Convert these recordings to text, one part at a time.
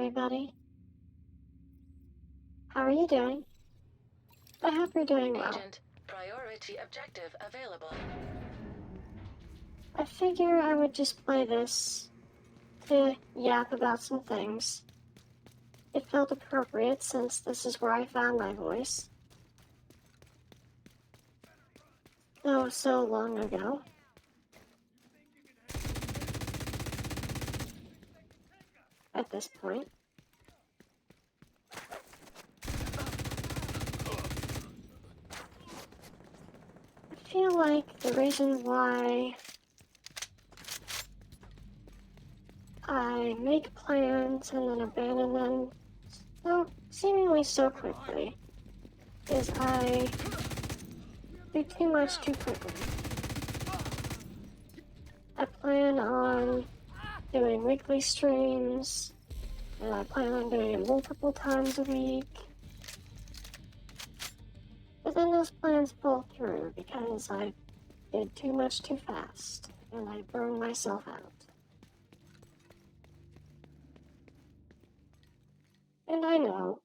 everybody. How are you doing? I hope you're doing well. Agent, priority objective available. I figure I would just play this to yap about some things. It felt appropriate since this is where I found my voice. Oh, so long ago. At this point. I feel like the reason why I make plans and then abandon them seemingly so quickly is I do too much too quickly. I plan on doing weekly streams, and I plan on doing it multiple times a week. But then those plans fall through because I did too much too fast, and I burned myself out. And I know,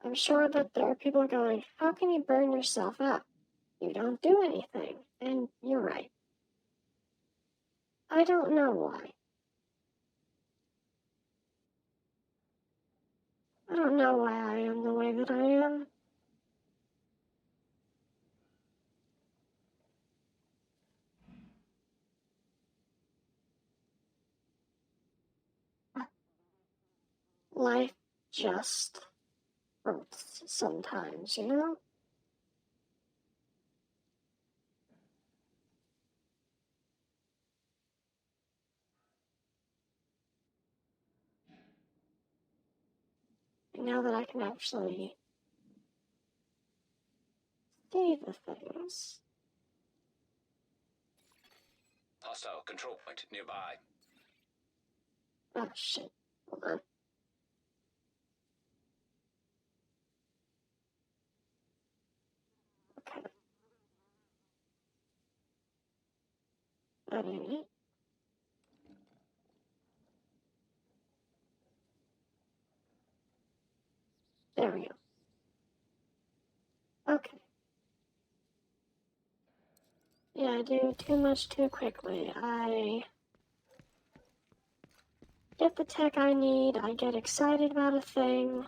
I'm sure that there are people going, how can you burn yourself out? You don't do anything. And you're right. I don't know why. I don't know why I am the way that I am. Life just hurts sometimes, you know? And now that I can actually see the things. Hostile control point nearby. Oh shit. Hold on. Okay. That ain't it. There we go. Okay. Yeah, I do too much too quickly. I get the tech I need, I get excited about a thing.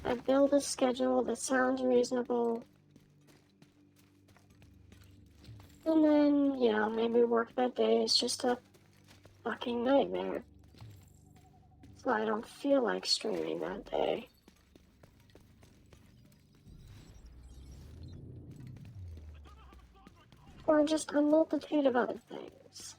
I build a schedule that sounds reasonable. And then, you know, maybe work that day is just a fucking nightmare. So I don't feel like streaming that day. Or just a multitude of other things.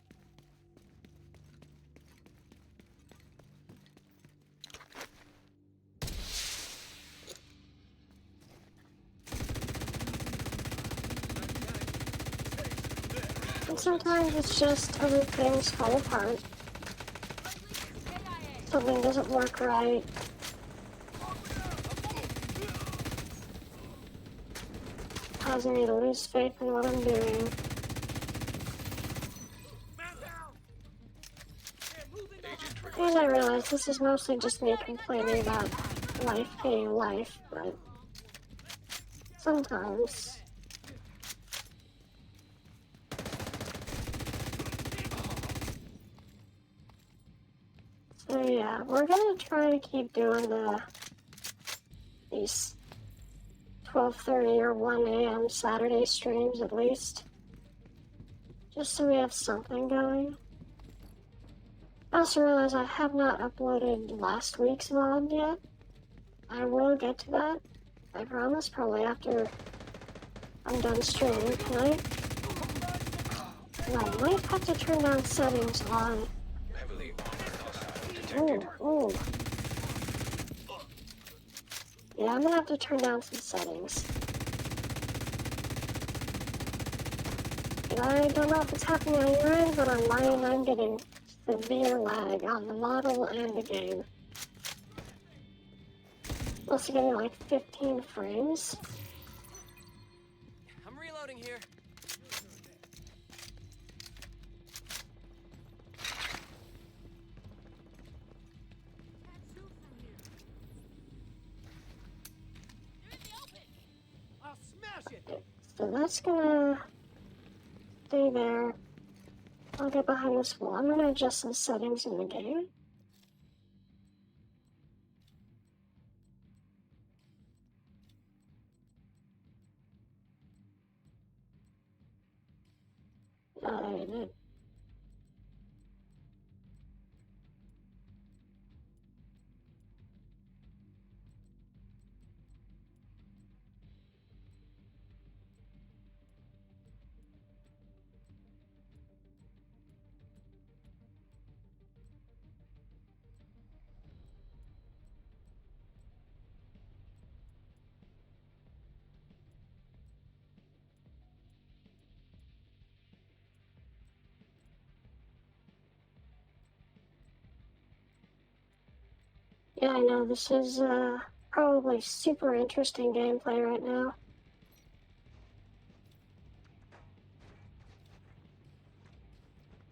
And sometimes it's just other things fall apart. Something doesn't work right. Causing me to lose faith in what I'm doing. And I realize this is mostly just me complaining about life being life, but sometimes. So yeah, we're gonna try to keep doing these 12:30 or 1 a.m. Saturday streams at least. Just so we have something going. I also realize I have not uploaded last week's VOD yet. I will get to that. I promise, probably after I'm done streaming tonight. And I might have to turn down settings on. Heavily armored hostile detected. Ooh. Yeah, I'm gonna have to turn down some settings. And I don't know if it's happening on your end, but on mine I'm getting severe lag on the model and the game. Also getting like 15 frames. I'm reloading here. So that's gonna stay there. I'll get behind this wall. I'm gonna adjust some settings in the game. Oh, there it is. Yeah, I know, this is probably super interesting gameplay right now.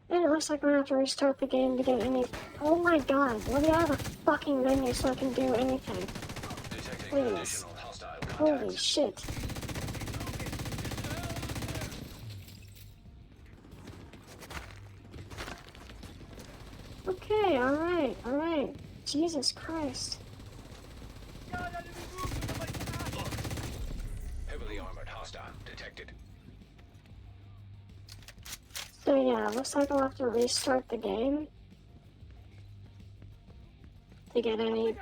And it looks like I'm gonna have to restart the game to get any... Oh my god, let me out of the fucking menu so I can do anything. Detecting Please. additional hostile Holy contacts. shit. Okay, alright. Jesus Christ. Heavily armored hostile detected. So yeah, looks like I'll have to restart the game to get any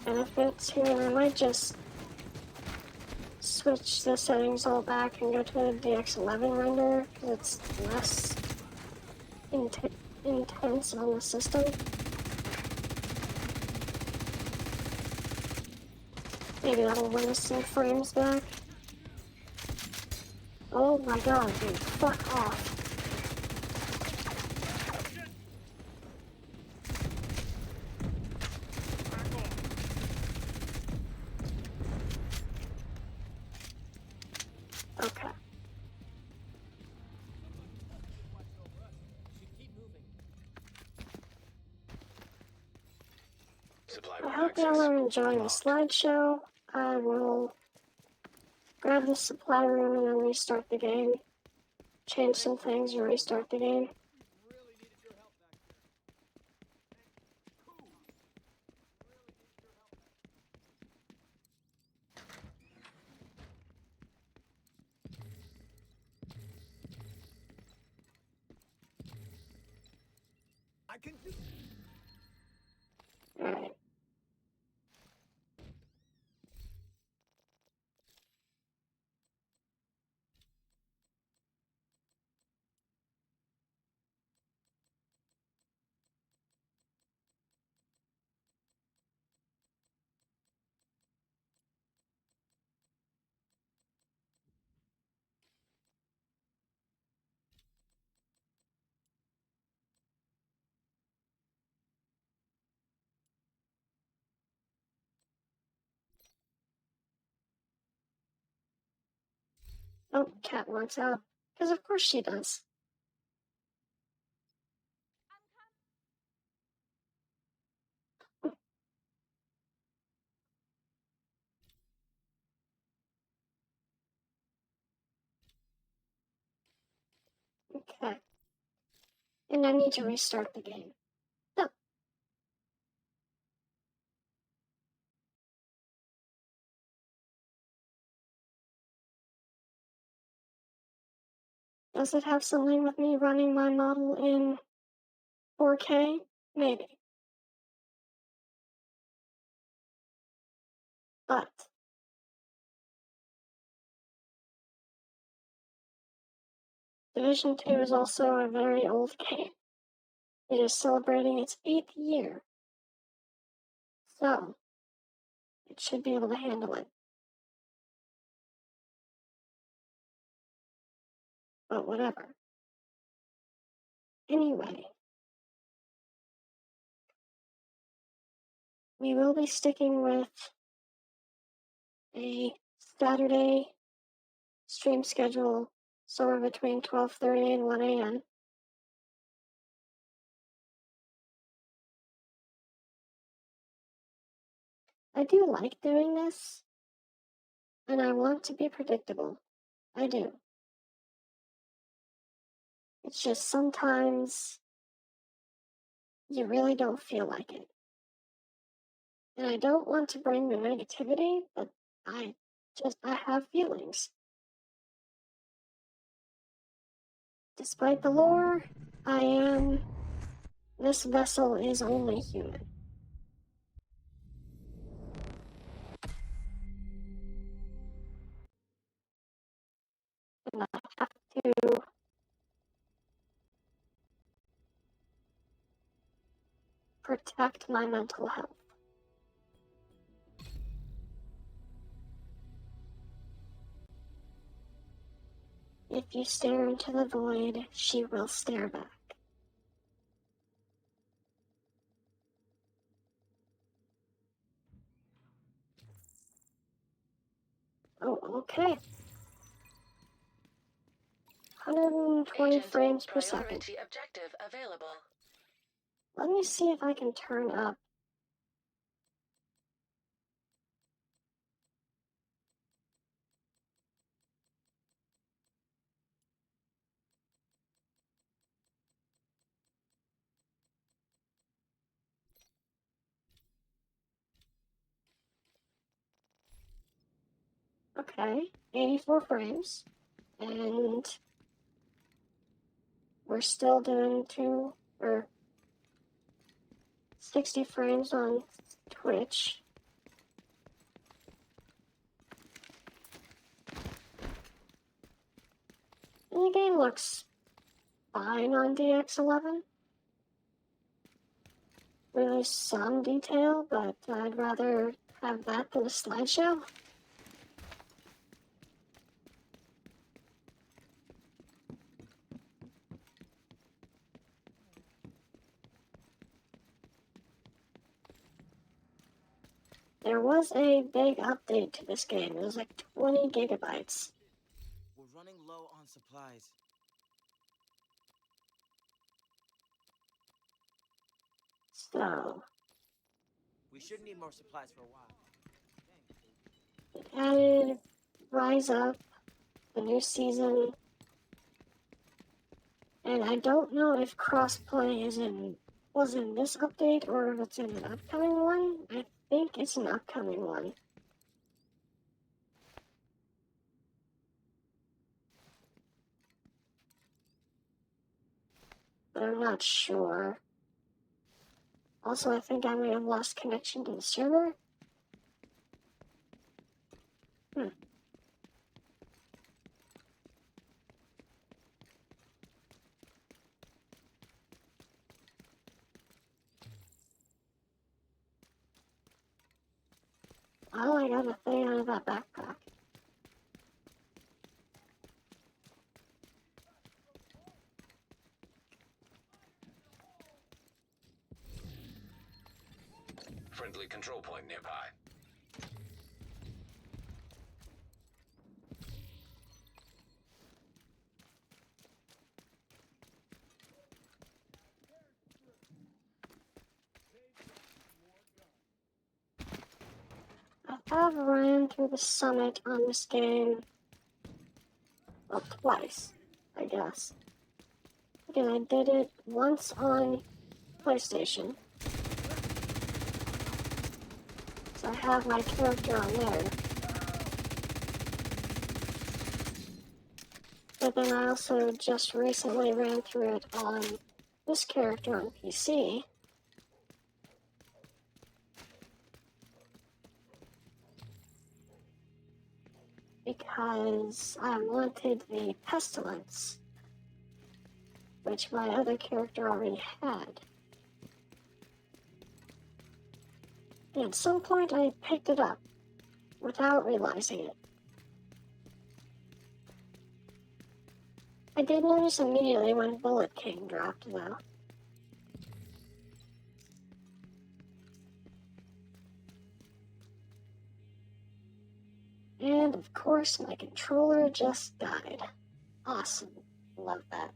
benefits here. I might just switch the settings all back and go to the DX11 render because it's less intense on the system. Maybe that'll win us some frames back. Oh my god, dude, fuck off. Okay. Supply I room hope y'all access are enjoying the unlocked. slideshow. I will grab the supply room and then restart the game. Change some things and restart the game. I can do. Alright. Oh, Cat wants out. Because of course she does. Okay. And I need to restart the game. So, does it have something with me running my model in 4K? Maybe. But Division 2 is also a very old game. It is celebrating its 8th year. So, it should be able to handle it. But whatever. Anyway, we will be sticking with a Saturday stream schedule somewhere between 12:30 and 1 a.m. I do like doing this. And I want to be predictable. I do. It's just sometimes you really don't feel like it. And I don't want to bring the negativity, but I have feelings. Despite the lore, this vessel is only human. And I have to protect my mental health. If you stare into the void, she will stare back. Oh, okay. 120 Agent, frames per second. priority objective available. Let me see if I can turn up. Okay, 84 frames. And we're still doing 60 frames on Twitch. And the game looks fine on DX11. Really some detail, but I'd rather have that than a slideshow. There was a big update to this game. It was like 20 gigabytes. We're running low on supplies. So, We should need more supplies for a while. it added Rise Up, the new season, and I don't know if crossplay was in this update or if it's in an upcoming one. I think it's an upcoming one. But I'm not sure. Also, I think I may have lost connection to the server. Oh, I got a thing out of that backpack. Friendly control point nearby. I have ran through the summit on this game, well, twice, I guess. Again, I did it once on PlayStation. So I have my character on there. But then I also just recently ran through it on this character on PC. Because I wanted the pestilence, which my other character already had. And at some point I picked it up without realizing it. I did notice immediately when Bullet King dropped, though. And of course, my controller just died. Awesome. Love that.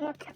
Okay.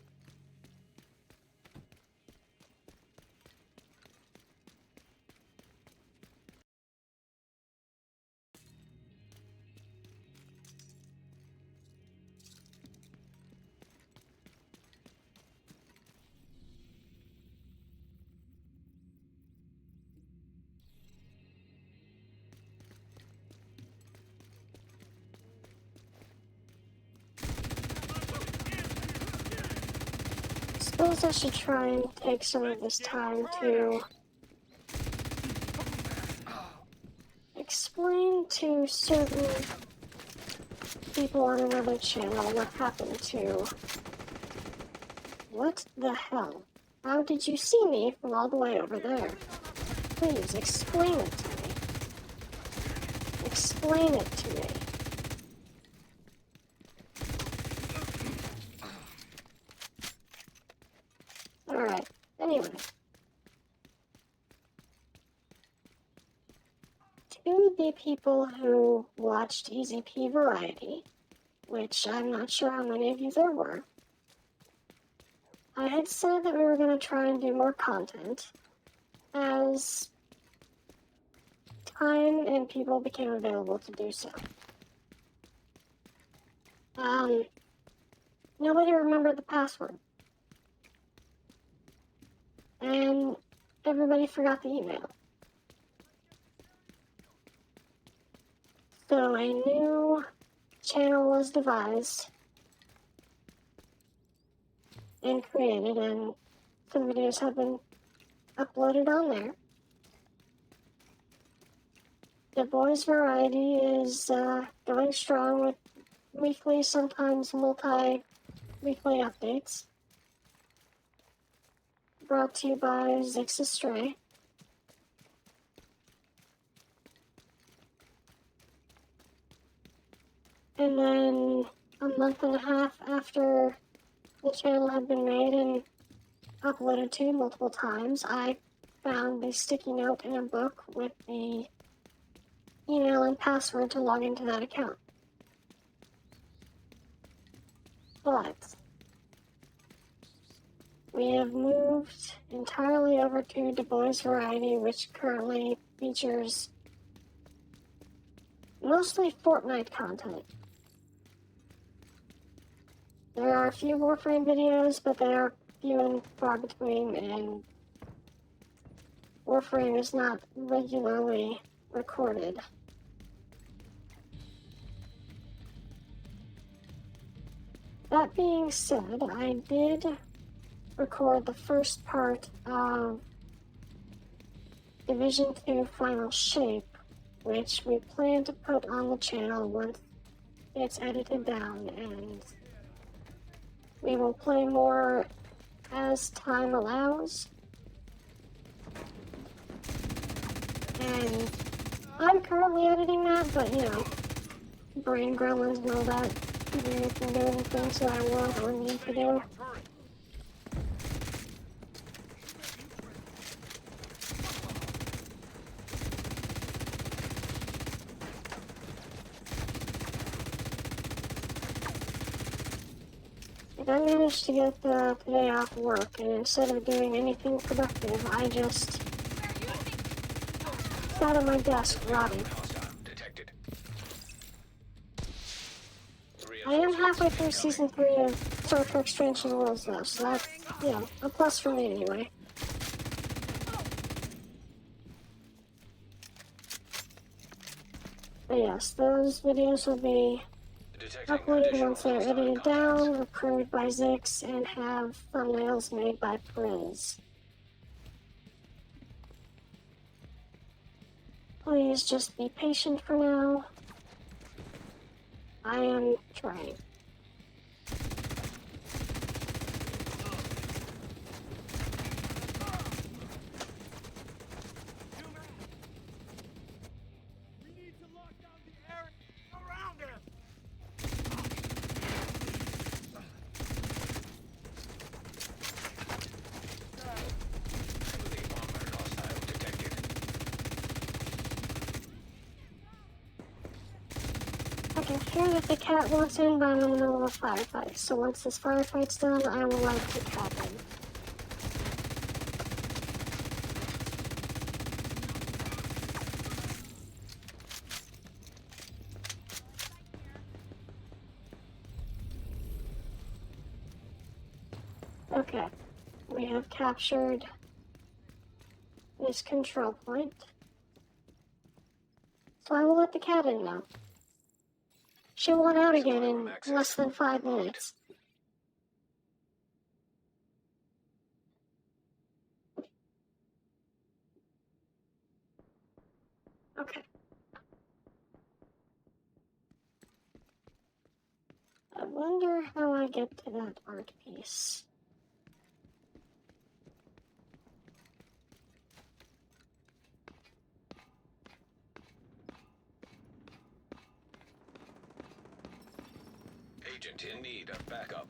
suppose I should try and take some of this time to explain to certain people on another channel what happened to... What the hell? How did you see me from all the way over there? Please, explain it to me. Explain it to me. Alright, anyway. To the people who watched Easy P Variety, which I'm not sure how many of you there were, I had said that we were going to try and do more content as time and people became available to do so. Nobody remembered the password. And everybody forgot the email. So a new channel was devised and created, and some videos have been uploaded on there. The Boys Variety is going strong with weekly, sometimes multi-weekly updates. Brought to you by Zix Astray. And then a month and a half after the channel had been made and uploaded to multiple times, I found the sticky note in a book with the email and password to log into that account. But we have moved entirely over to Du Bois Variety, which currently features mostly Fortnite content. There are a few Warframe videos, but they are few and far between, and Warframe is not regularly recorded. That being said, I did record the first part of Division 2 Final Shape, which we plan to put on the channel once it's edited down, and we will play more as time allows. And I'm currently editing that, but you know, brain gremlins and all that, keeping me from doing things that I want or need to do. I managed to get today off work, and instead of doing anything productive, I just sat at my desk rotting. I am halfway through Season 3 of Star Trek Strange New Worlds, though, so that's, you know, a plus for me anyway. But yes, those videos will be uploaded once they're edited down, approved by Zix, and have thumbnails made by Priz. Please just be patient for now. I am trying. We need to lock down the area around him. I can hear that the cat wants in, but I'm in the middle of a firefight, so once this firefight's done, I will light the cat in. Okay, we have captured this control point. So I will let the cat in now. She'll want out again in less than 5 minutes. Okay. I wonder how I get to that art piece. Agent in need of backup.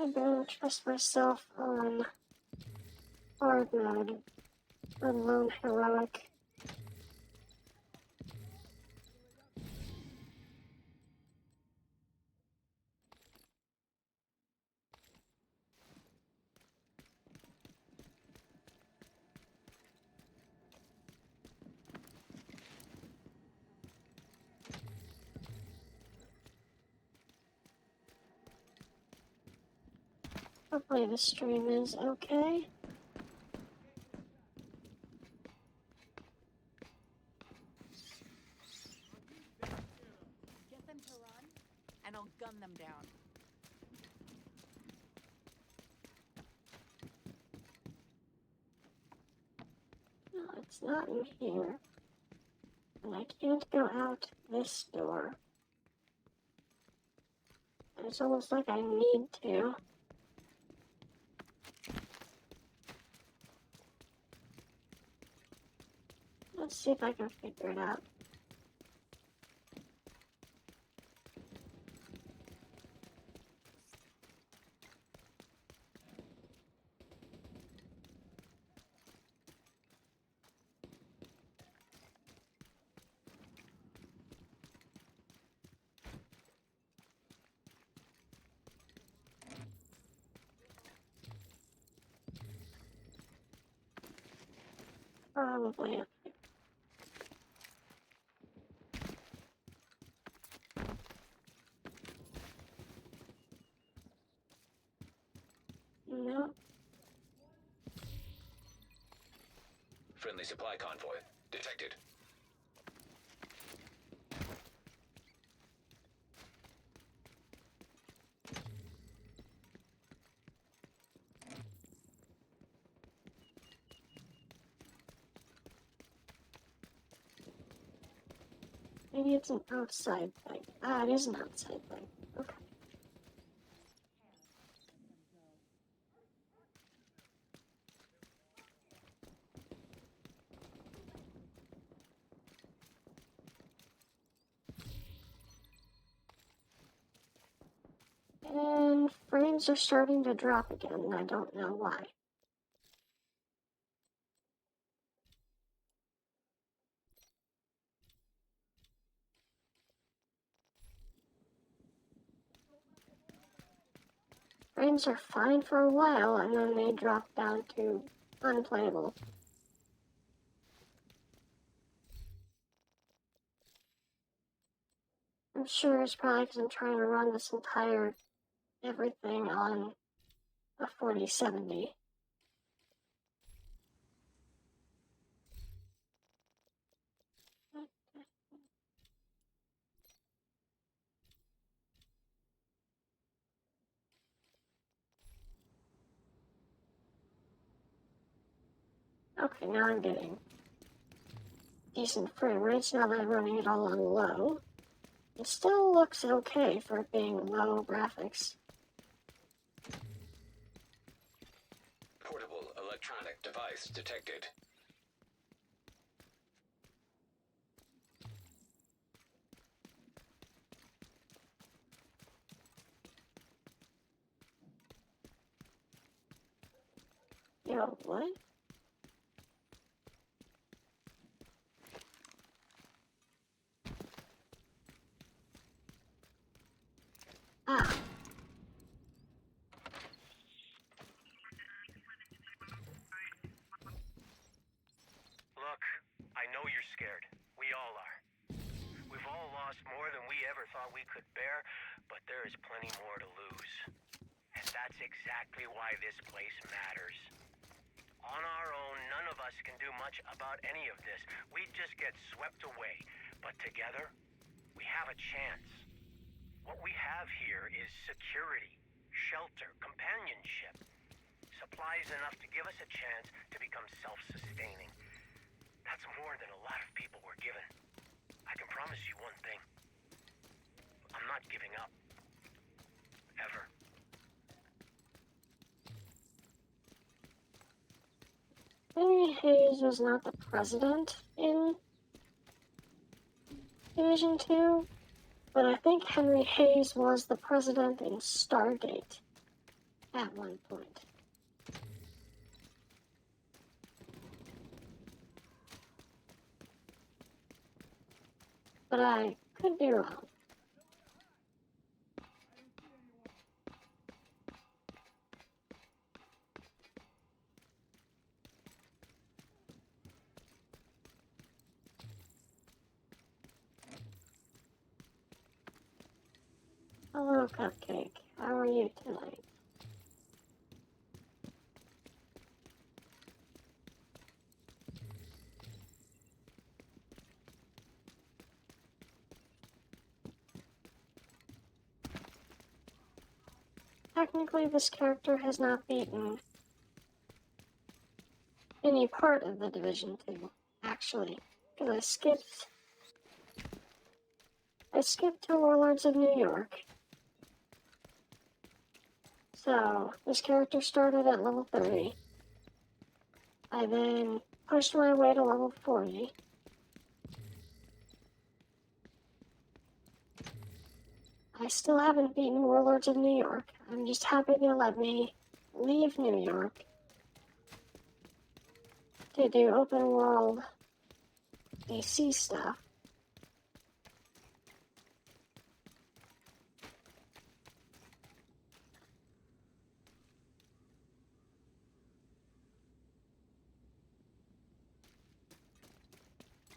I better trust myself on hard mode, let alone heroic. Hopefully the stream is okay. Get them to run, and I'll gun them down. No, it's not in here. And I can't go out this door. It's almost like I need to. Let's see if I can figure it out. Probably. No. Friendly supply convoy detected. Maybe it's an outside thing. Ah, it is an outside thing. Okay. And frames are starting to drop again, and I don't know why. Frames are fine for a while, and then they drop down to unplayable. I'm sure it's probably because I'm trying to run this entire everything on a 4070. Okay, now I'm getting decent frame rates now that I'm running it all on low. It still looks okay for it being low graphics. Portable electronic device detected. Yo, what? Ah, Look, I know you're scared. We all are. We've all lost more than we ever thought we could bear, but there is plenty more to lose. And that's exactly why this place matters. On our own, none of us can do much about any of this. We'd just get swept away. But together, we have a chance. What we have here is security, shelter, companionship. supplies enough to give us a chance to become self-sustaining. That's more than a lot of people were given. I can promise you one thing. I'm not giving up. Ever. Henry Hayes was not the president in Division 2, but I think Henry Hayes was the president in Stargate at one point. But I could be wrong. Hello, Cupcake. How are you tonight? Technically, this character has not beaten any part of the Division 2, actually, because I skipped to Warlords of New York. So, this character started at level 30. I then pushed my way to level 40. I still haven't beaten Warlords of New York. I'm just happy they let me leave New York to do open world AC stuff.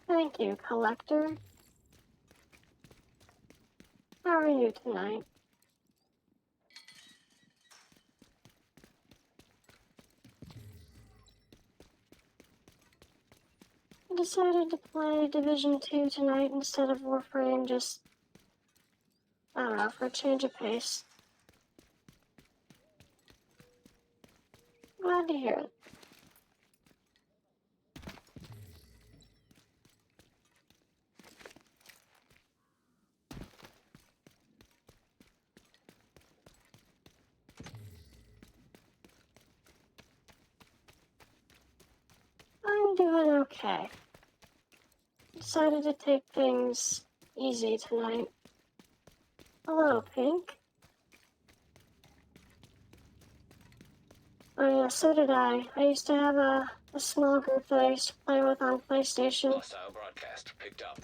Thank you, Collector. How are you tonight? I decided to play Division 2 tonight instead of Warframe, just, I don't know, for a change of pace. Glad to hear it. I'm doing okay. Decided to take things easy tonight. Hello, Pink. Oh yeah, so did I. I used to have a small group that I used to play with on PlayStation. Hostile broadcast picked up.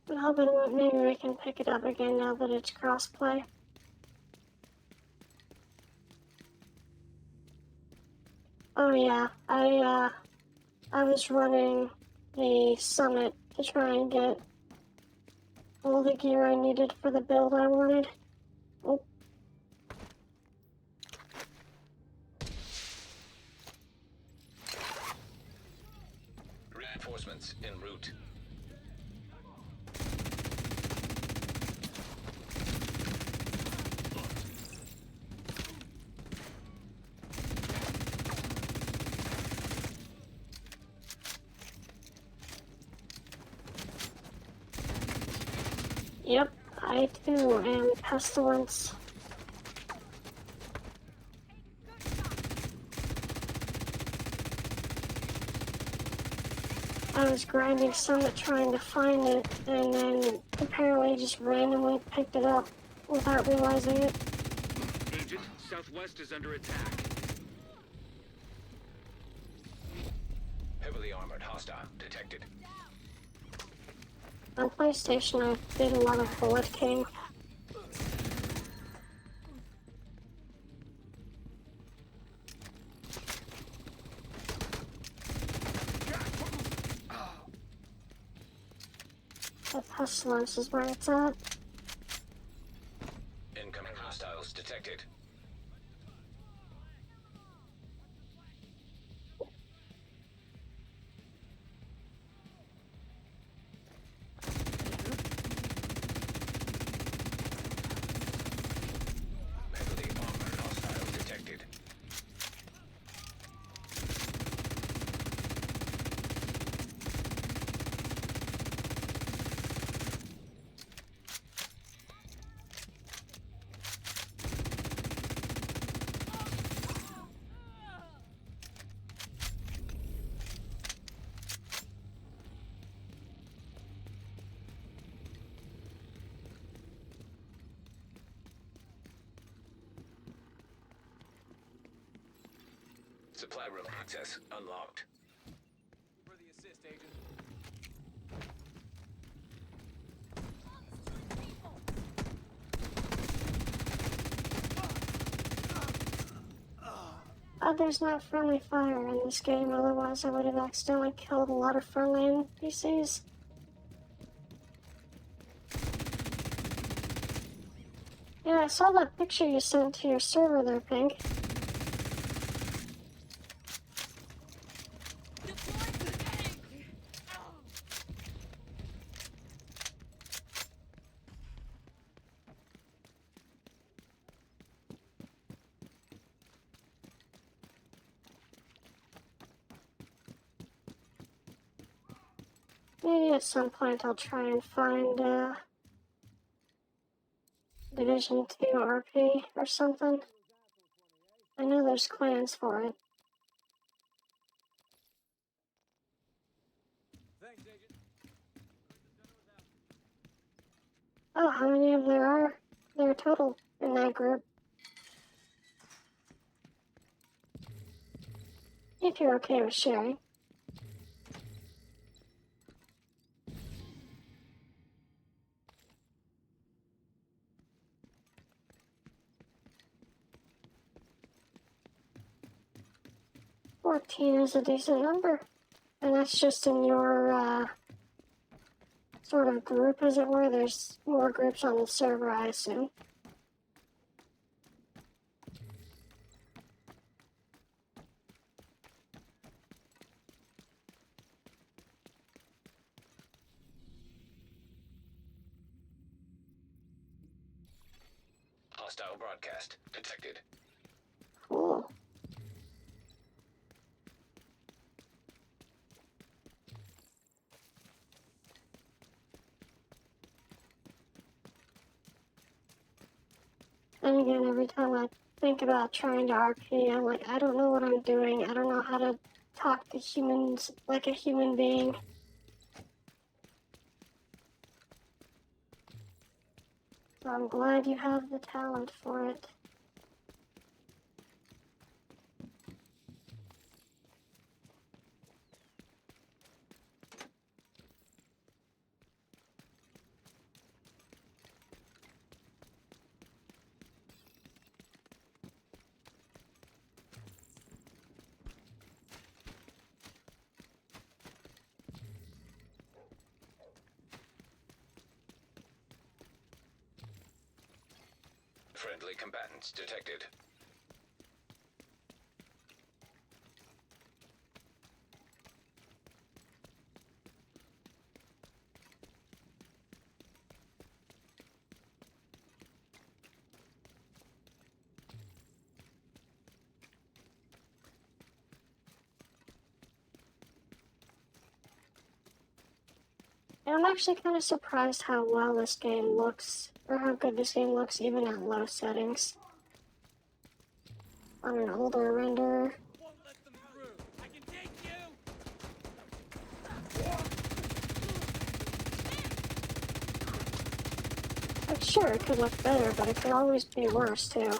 I'm hoping that maybe we can pick it up again now that it's crossplay. Oh yeah, I was running the summit to try and get all the gear I needed for the build I wanted. Oh, Reinforcements en route. yep, I too am Pestilence. I was grinding Summit trying to find it, and then apparently just randomly picked it up without realizing it. Agent, Southwest is under attack. Heavily armored hostile detected. On PlayStation, I did a lot of Bullet King. The Pestilence is where it's at. Incoming hostiles detected. Heavily armored hostiles detected. Supply room access unlocked. For the assist, Agent. There's not friendly fire in this game, otherwise I would have accidentally killed a lot of friendly NPCs. Yeah, I saw that picture you sent to your server there, Pink. Maybe at some point I'll try and find Division 2 RP or something. I know there's clans for it. Thanks, Agent. Oh, how many of there are there total in that group? If you're okay with sharing. "14 is a decent number. And that's just in your, sort of group, as it were. There's more groups on the server, I assume. Hostile broadcast detected. Cool. And again, every time I think about trying to RP, I'm like, I don't know what I'm doing. I don't know how to talk to humans like a human being. So I'm glad you have the talent for it. Friendly combatants detected. And I'm actually kind of surprised how well this game looks, or how good this game looks even at low settings. On an older render. Won't let them through. I can take you. Like, sure, it could look better, but it could always be worse, too.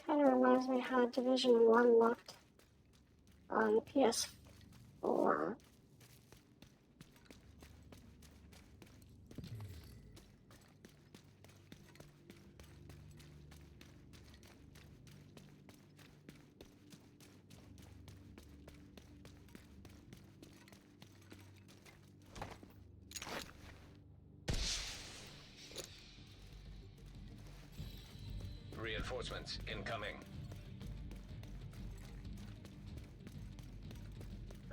Kind of reminds me how Division 1 looked on PS4. Reinforcements incoming.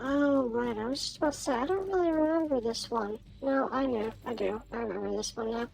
Oh, right, I was just about to say, I don't really remember this one. No, I do. I remember this one now.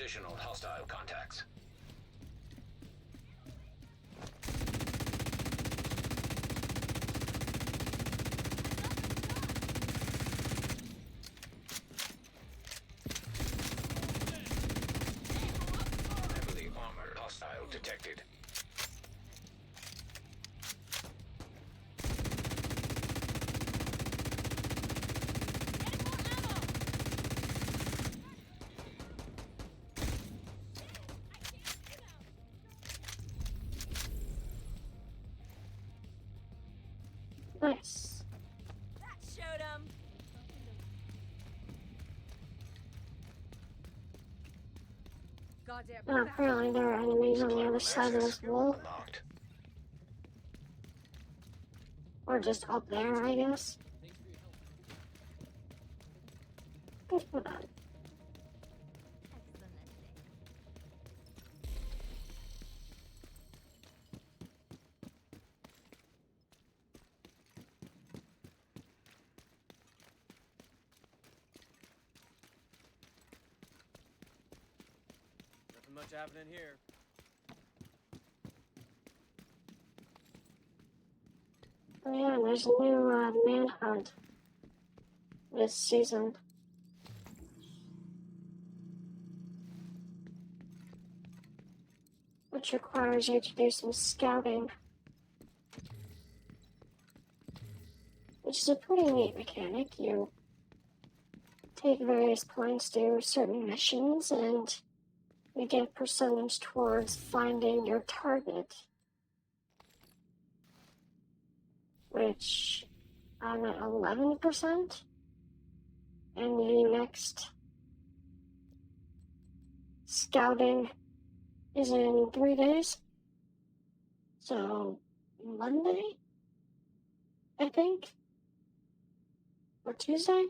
Additional hostile contacts. Heavily armored hostile detected. Nice. That showed him. Goddamn. And apparently there are enemies on the other side of this wall. Unlocked. Or just up there, I guess. Good for them. Nothing much happening here. Oh yeah, and there's a new manhunt this season. Which requires you to do some scouting. Which is a pretty neat mechanic. You take various points, do certain missions, and you get percentage towards finding your target. Which I'm at 11%. And the next scouting is in 3 days. So, Monday, I think? Or Tuesday?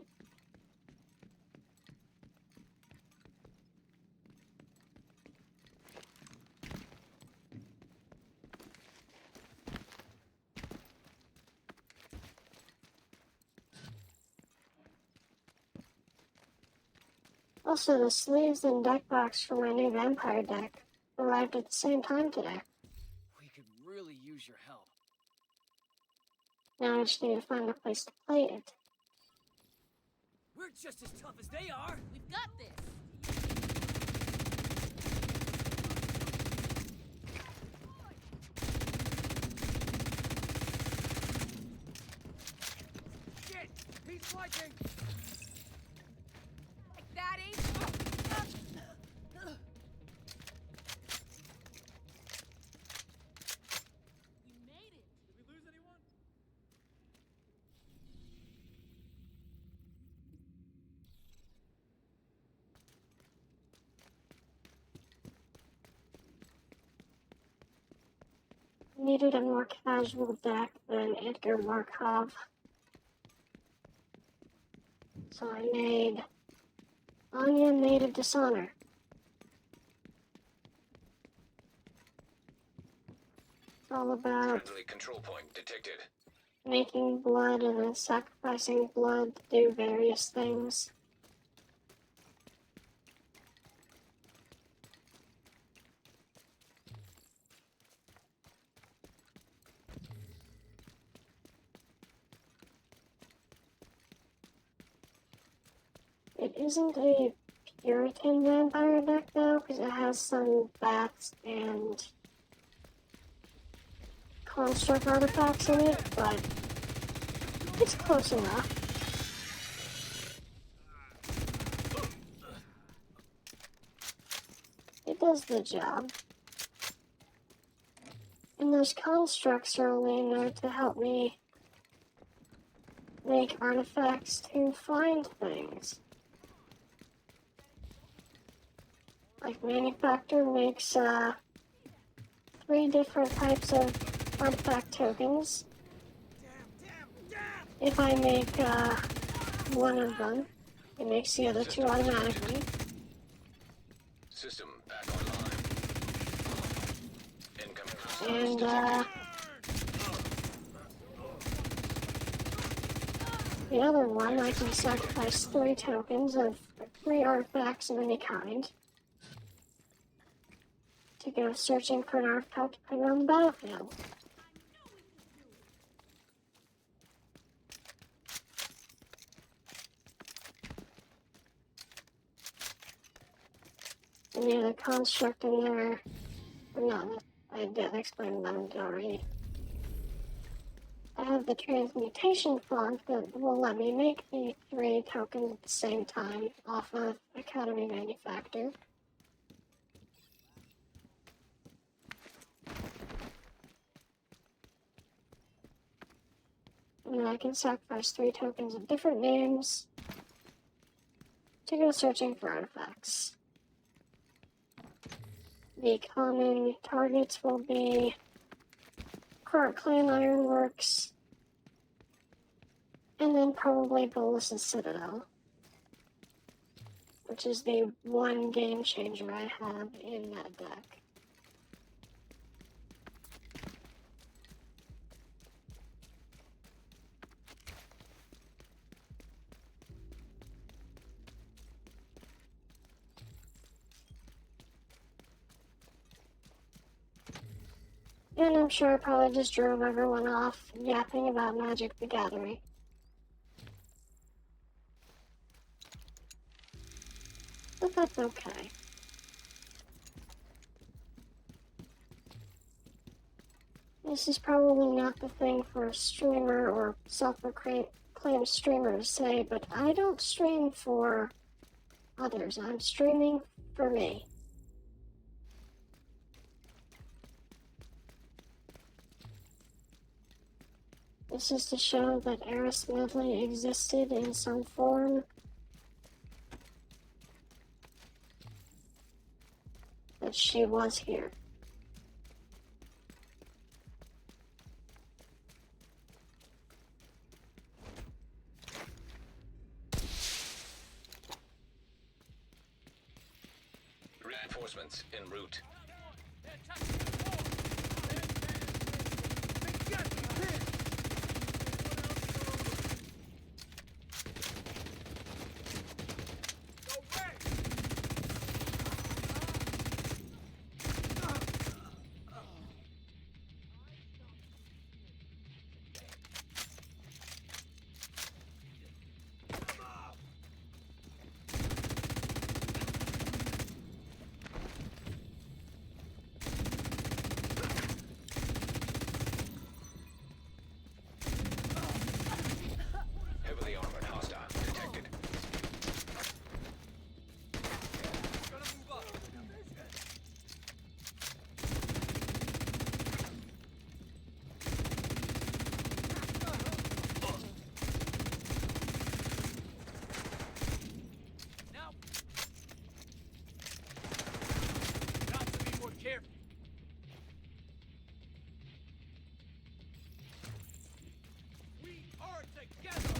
Also, the sleeves and deck box for my new vampire deck arrived at the same time today. We could really use your help. Now I just need to find a place to play it. We're just as tough as they are. We've got this. Shit! He's flanking! Like that, ain't. We made it. Did we lose anyone? Needed a more casual deck than Edgar Markov. So I made Anya Maid of Dishonor. It's all about Friendly control point detected. making blood and then sacrificing blood to do various things. It isn't a Puritan vampire deck though, because it has some bats and construct artifacts in it, but it's close enough. It does the job. And those constructs are only in there to help me make artifacts to find things. Like Manufactor makes 3 different types of artifact tokens. If I make one of them, it makes the other 2 automatically. System back online. Incoming. And the other one, I can sacrifice 3 tokens of 3 artifacts of any kind. to go searching for an artifact to put it on the battlefield. And yeah, the construct in there, no, I did explain that already. I have the transmutation font that will let me make the 3 tokens at the same time off of Academy Manufactor. And then I can sacrifice 3 tokens of different names to go searching for artifacts. The common targets will be Clark Clan Ironworks, and then probably Bolus's Citadel, which is the one game changer I have in that deck. And I'm sure I probably just drove everyone off yapping about Magic the Gathering. But that's okay. This is probably not the thing for a streamer or self-proclaimed streamer to say, but I don't stream for others. I'm streaming for me. This is to show that Eris Medley existed in some form. That she was here. Reinforcements en route. Heavily armored hostile detected. Now. Got to be more careful. We are together.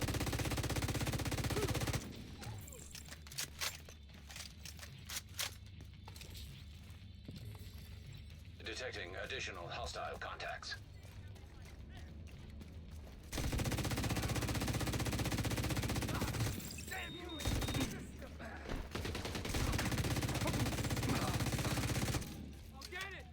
Detecting additional hostile contacts. I'll get it.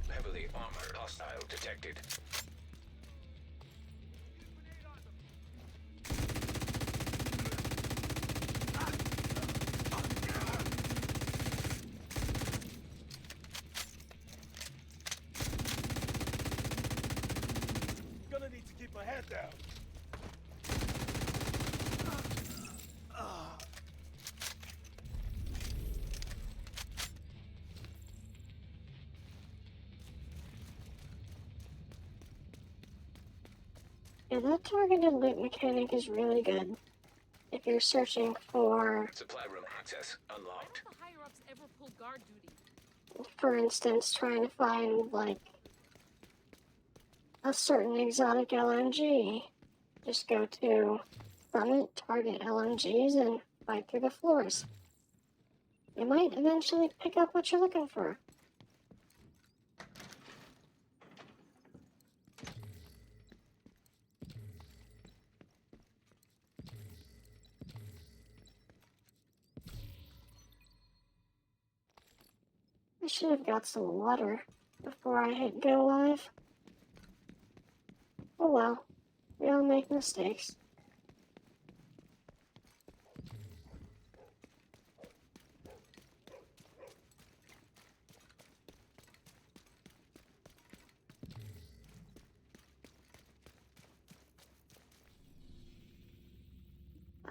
Heavily armored hostile detected. Gonna need to keep my head down. Yeah, that targeted loot mechanic is really good. If you're searching for, Supply room access Why unlocked. don't the higher-ups ever pull guard duty? for instance, trying to find, like, a certain exotic LMG, just go to Summit, target LMGs, and fight through the floors. You might eventually pick up what you're looking for. I should have got some water before I hit go live. Oh well, we all make mistakes.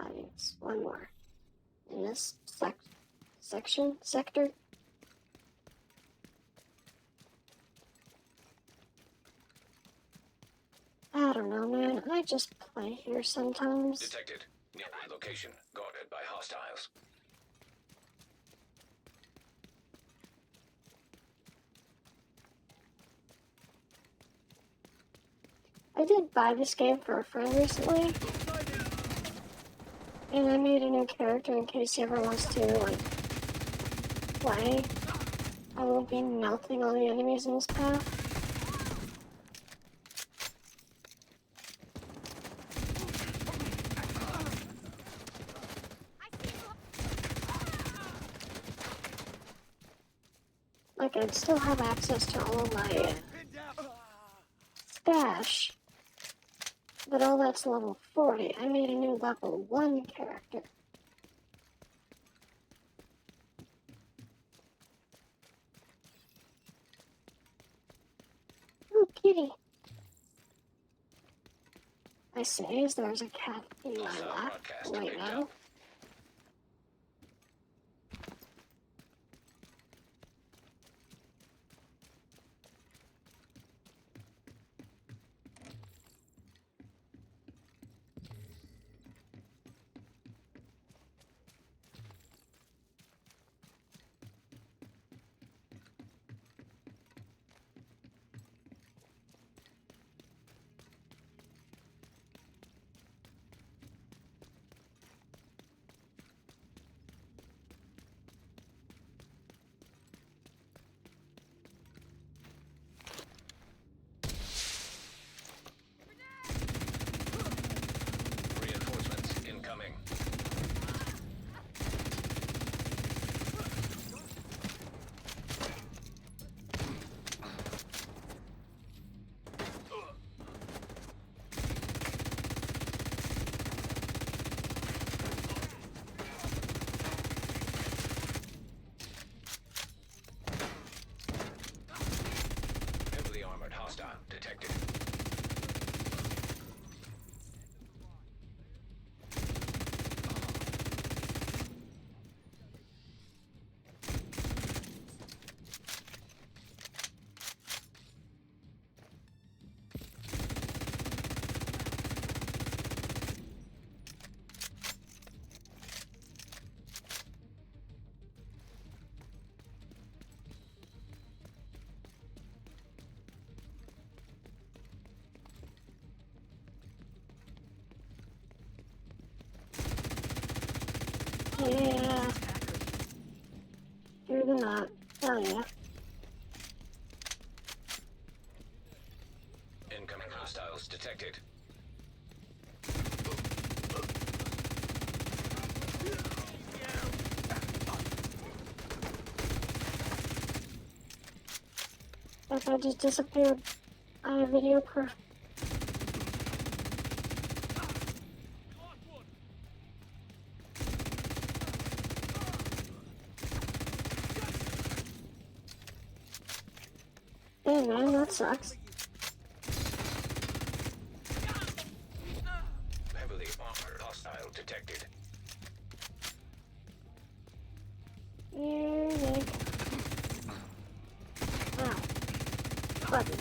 Audience, one more. In this sector. I don't know, man. I just play here sometimes. Detected. Nearby location guarded by hostiles. I did buy this game for a friend recently, and I made a new character in case he ever wants to, like, play. I will be melting all the enemies in his path. Like, I'd still have access to all of my stash. But all that's level 40. I made a new level 1 character. Ooh, kitty. I say as there's a cat in my Hostile lap broadcast right picked now. up. Reinforcements incoming. Heavily armored hostile detected. Yeah. Through the knot. Hell yeah. Incoming hostiles detected. If I just disappeared, I have video proof. Hey man, that sucks. Heavily armored hostile detected. Here they go. Ow. Button.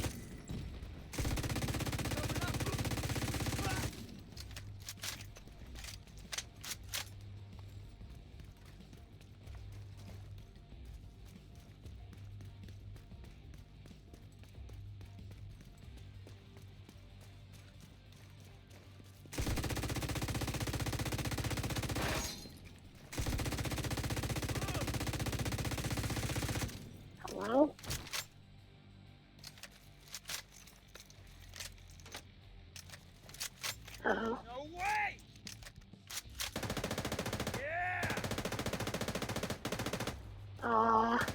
Hello? Uh-oh. No way! Yeah! Aw.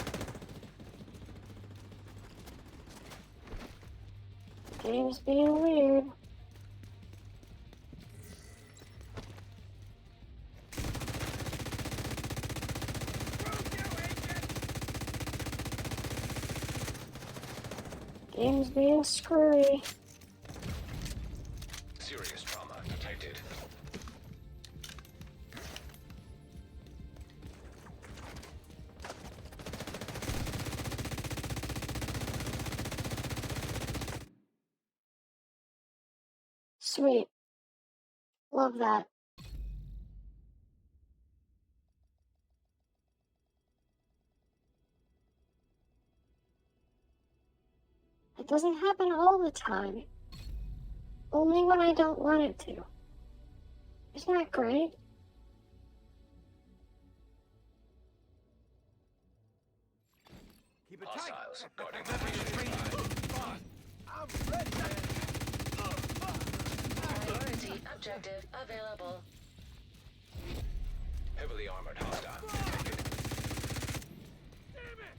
Game's being weird. Game's being screwy. Serious trauma detected. Sweet. Love that. It doesn't happen all the time. Only when I don't want it to. Isn't that great? Keep it tight. Hostiles guarding location 5. I'm ready. Priority objective available. Heavily armored hostile detected. Damn it!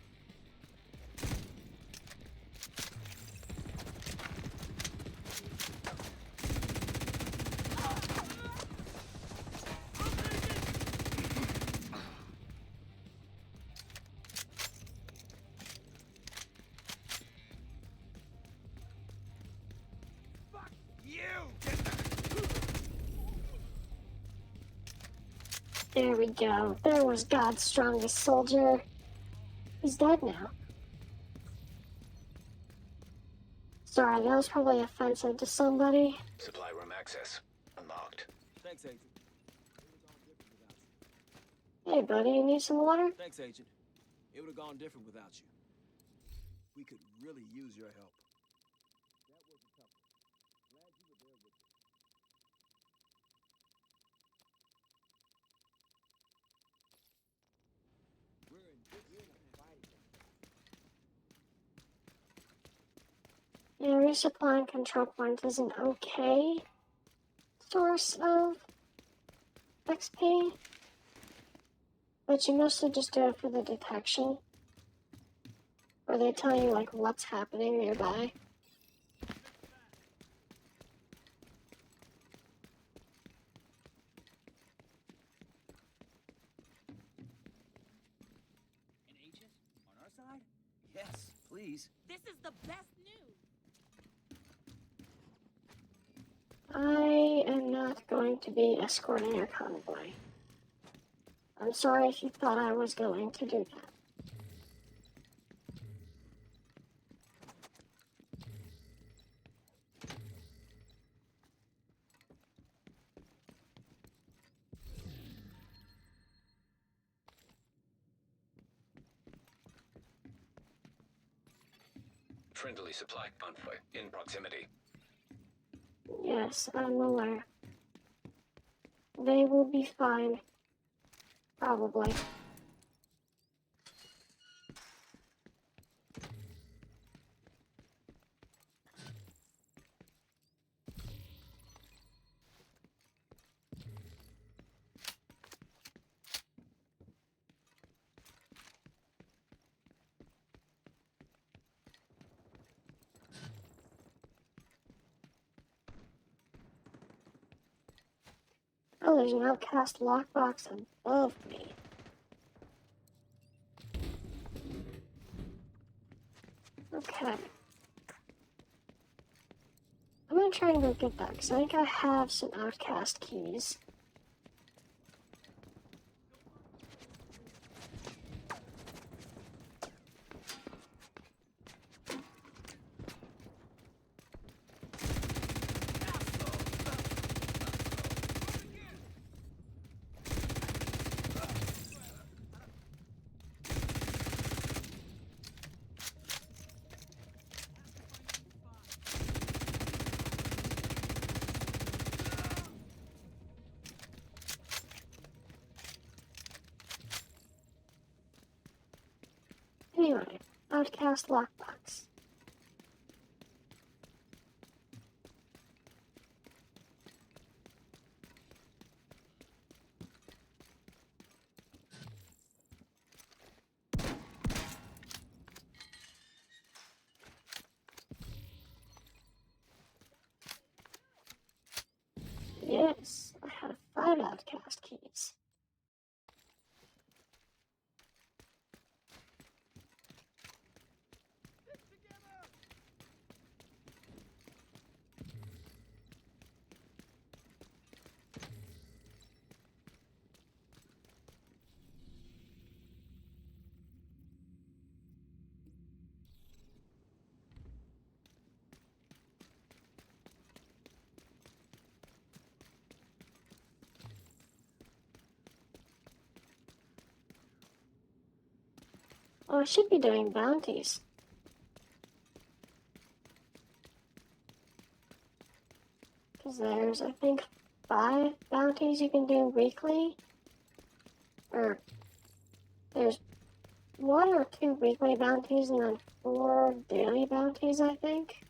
Fuck you! There we go. There was God's strongest soldier. He's dead now. Sorry, that was probably offensive to somebody. Supply room access unlocked. Thanks, Agent. Hey, buddy, you need some water? Thanks, Agent. It would have gone different without you. We could really use your help. That was a tough one. Glad you were there with me. We're in a fighting. Yeah, resupplying control point is an okay source of XP. But you mostly just do it for the detection. Where they tell you, like, what's happening nearby. An agent? On our side? Yes, please. This is the best news. I am not going to be escorting your convoy. I'm sorry if you thought I was going to do that. Friendly supply convoy in proximity. Yes, I'm aware. They will be fine. Probably. Oh, there's an outcast lockbox above me. Okay. I'm gonna try and go get that, because I think I have some outcast keys. outcast lockbox. Yes, I have 5 outcast keys. Oh, I should be doing bounties. Because there's, I think, 5 bounties you can do weekly. Or, there's 1 or 2 weekly bounties and then 4 daily bounties, I think.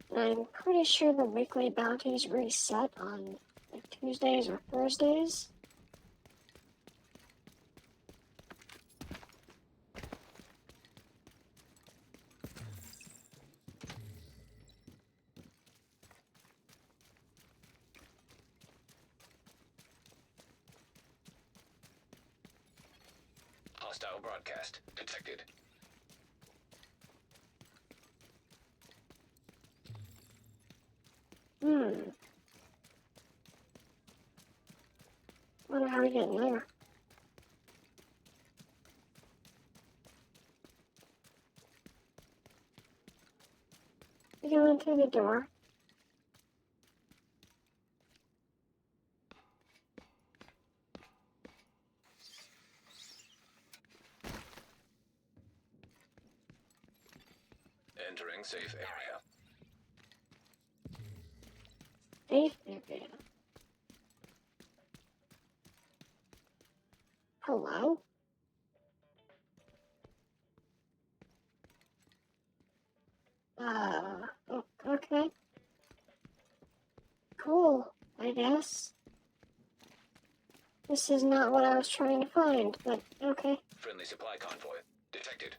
And I'm pretty sure the weekly bounties reset on like Tuesdays or Thursdays. Hostile broadcast detected. Wonder how we get in there. We go in through the door. Entering safe area. Safe area. Hello? Okay. Cool, I guess. This is not what I was trying to find, but okay. Friendly supply convoy detected.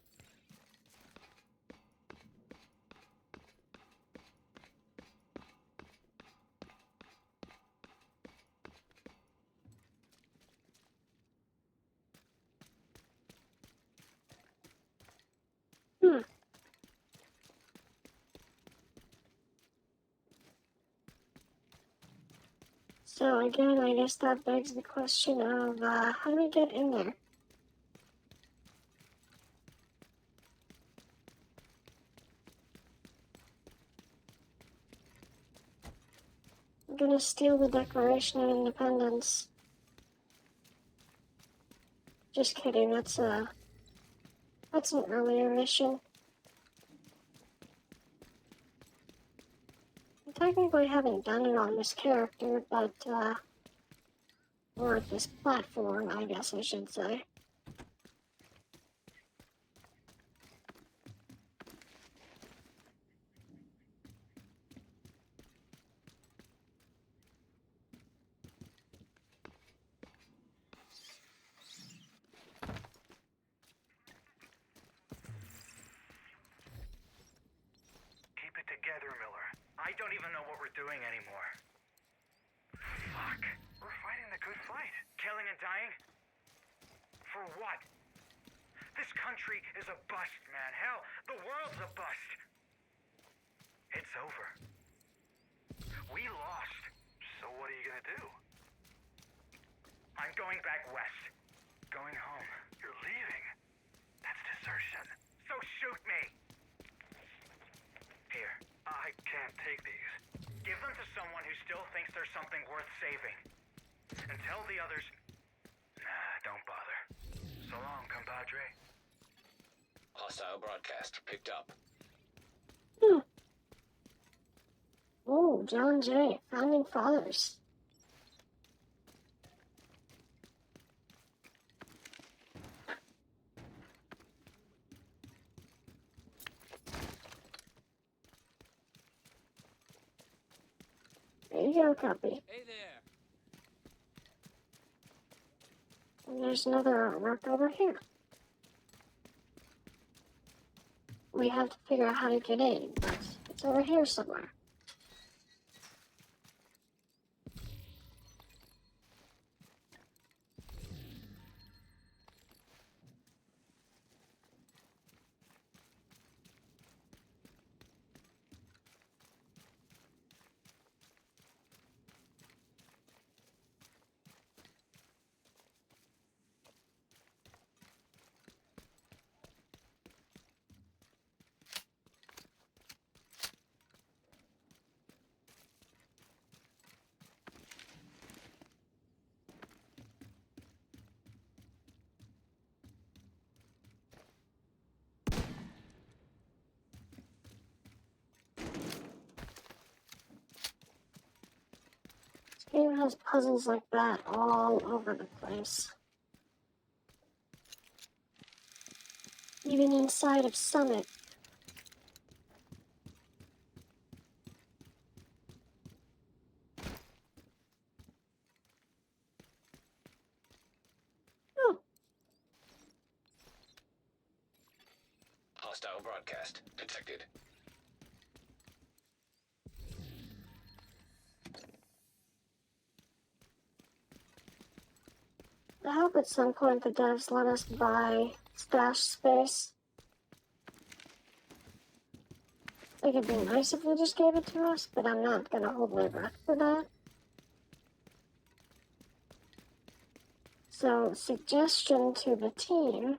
So again, I guess that begs the question of, how do we get in there? I'm gonna steal the Declaration of Independence. Just kidding, that's an earlier mission. I technically haven't done it on this character, but, or this platform, I guess I should say. Keep it together, Miller. I don't even know what we're doing anymore. Fuck. We're fighting the good fight. Killing and dying? For what? This country is a bust, man. Hell, the world's a bust. It's over. We lost. So what are you gonna do? I'm going back west. Going home. You're leaving? That's desertion. So shoot me! Here. I can't take these. Give them to someone who still thinks there's something worth saving. And tell the others... Nah, don't bother. So long, compadre. Hostile broadcast picked up. Oh, John Jay, Founding Fathers. you go, Guppy. Hey there. And there's another artwork over here. We have to figure out how to get in, but it's over here somewhere. This game has puzzles like that all over the place. Even inside of Summit. Oh, Hostile broadcast detected. I hope at some point the devs let us buy stash space. I think it'd be nice if they just gave it to us, but I'm not gonna hold my breath for that. So, suggestion to the team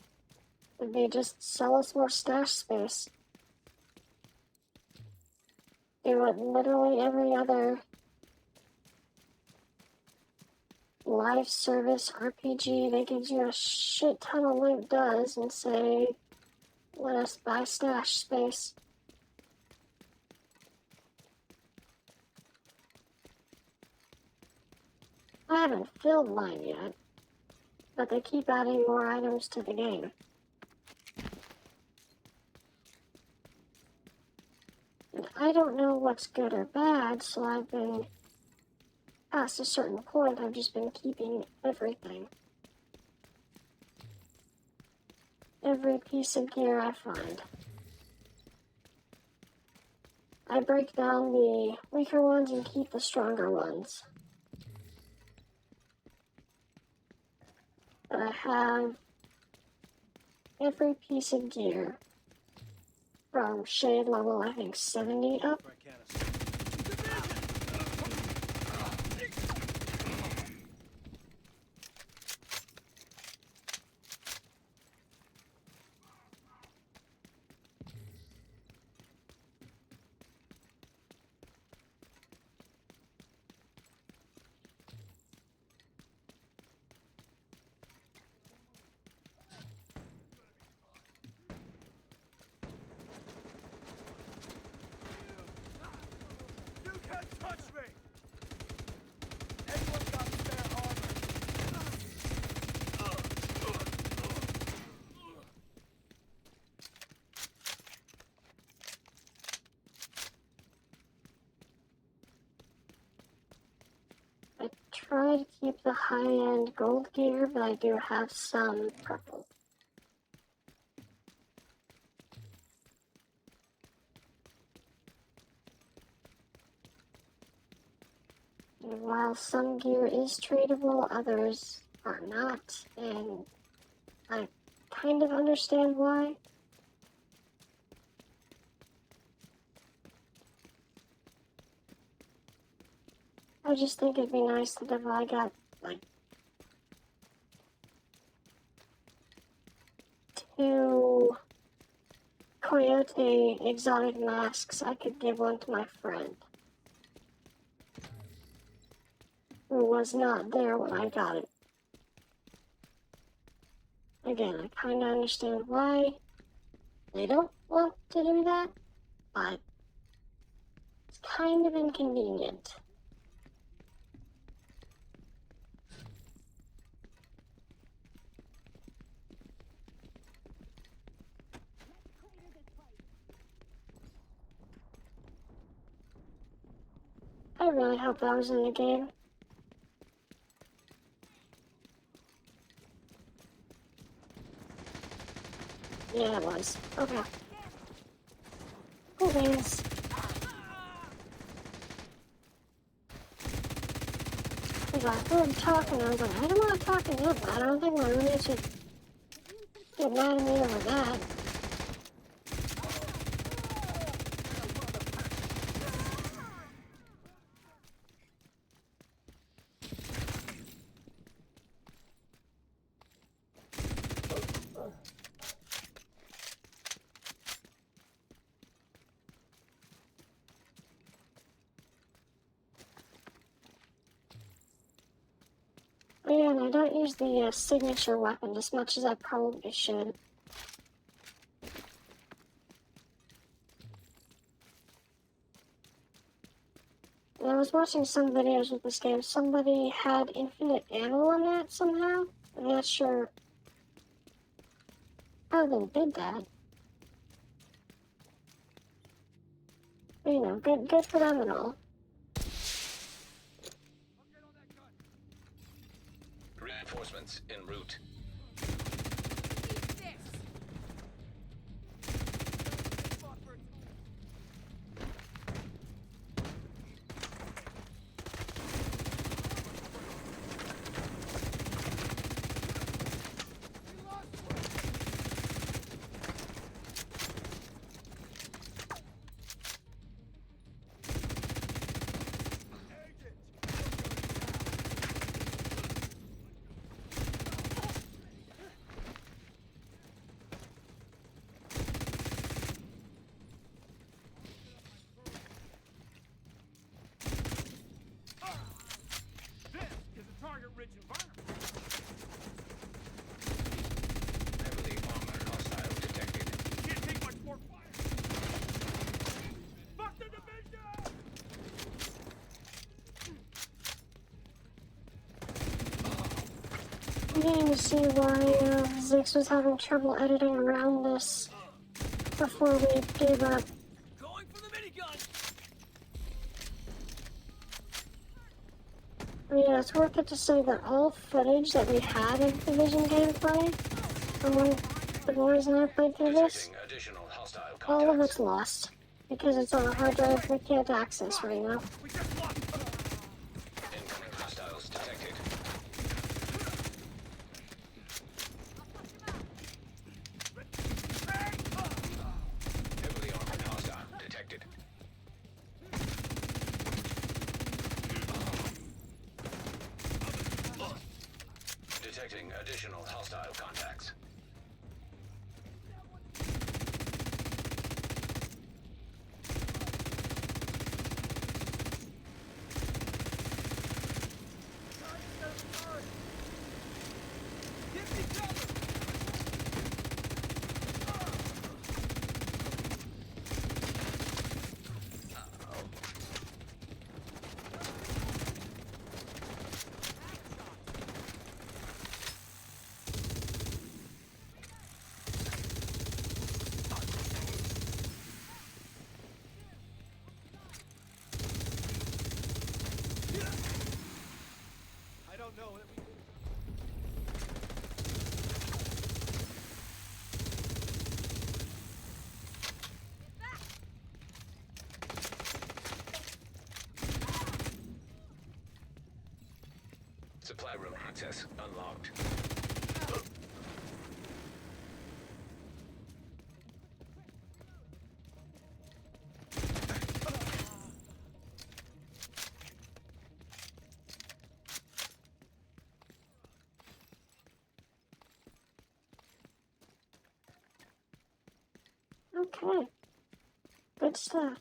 would be just sell us more stash space. Do what literally every other live service RPG that gives you a shit ton of loot does and say, let us buy stash space. I haven't filled mine yet, but they keep adding more items to the game. And I don't know what's good or bad, so I've been, past a certain point, I've just been keeping everything. Every piece of gear I find. I break down the weaker ones and keep the stronger ones. But I have every piece of gear from shade level, I think, 70 up. You can't touch me! Anyone got spare armor? I try to keep the high-end gold gear, but I do have some purple. And while some gear is tradable, others are not, and I kind of understand why. I just think it'd be nice that if I got, like, 2 Coyote exotic masks, I could give one to my friend, who was not there when I got it. Again, I kind of understand why they don't want to do that, but it's kind of inconvenient. I really hope that was in the game. Yeah, it was. Okay. Cool beans. Because I heard him talking, I was like, I don't want to talk to him. I don't think my roommate should get mad at me over that. But yeah, and I don't use the signature weapon as much as I probably should. And I was watching some videos with this game. Somebody had infinite ammo on that somehow. I'm not sure how they did that. But, you know, good for them and all. Reinforcements en route. Target-rich environment. Heavily armored hostile detected. Can't take much more fire. Fuck the division! I'm getting to see why Zix was having trouble editing around this before we gave up. Going for the minigun! Yeah, it's worth it to say that all footage that we had of Division gameplay, from when the boys and I played through this, Detecting additional hostile all of contacts. it's lost. Because it's on a hard drive we can't access right now. We just lost. Incoming hostiles detected. Heavily armored hostile detected. Detecting additional hostile contacts. Give me cover! I don't know that we... Supply room access unlocked. Okay. Good stuff.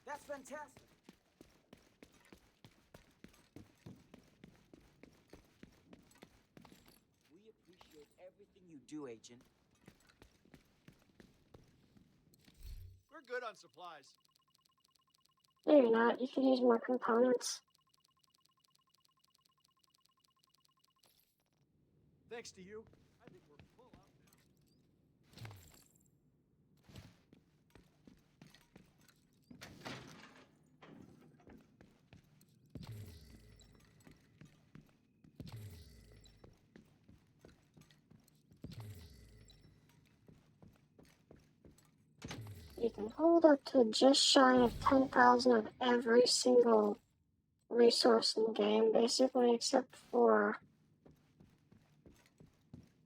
That's fantastic. We appreciate everything you do, Agent. We're good on supplies. Maybe not. You could use more components. Thanks to you. I think we're full up now. You can hold up to just shy of 10,000 of every single resource in the game, basically, except for,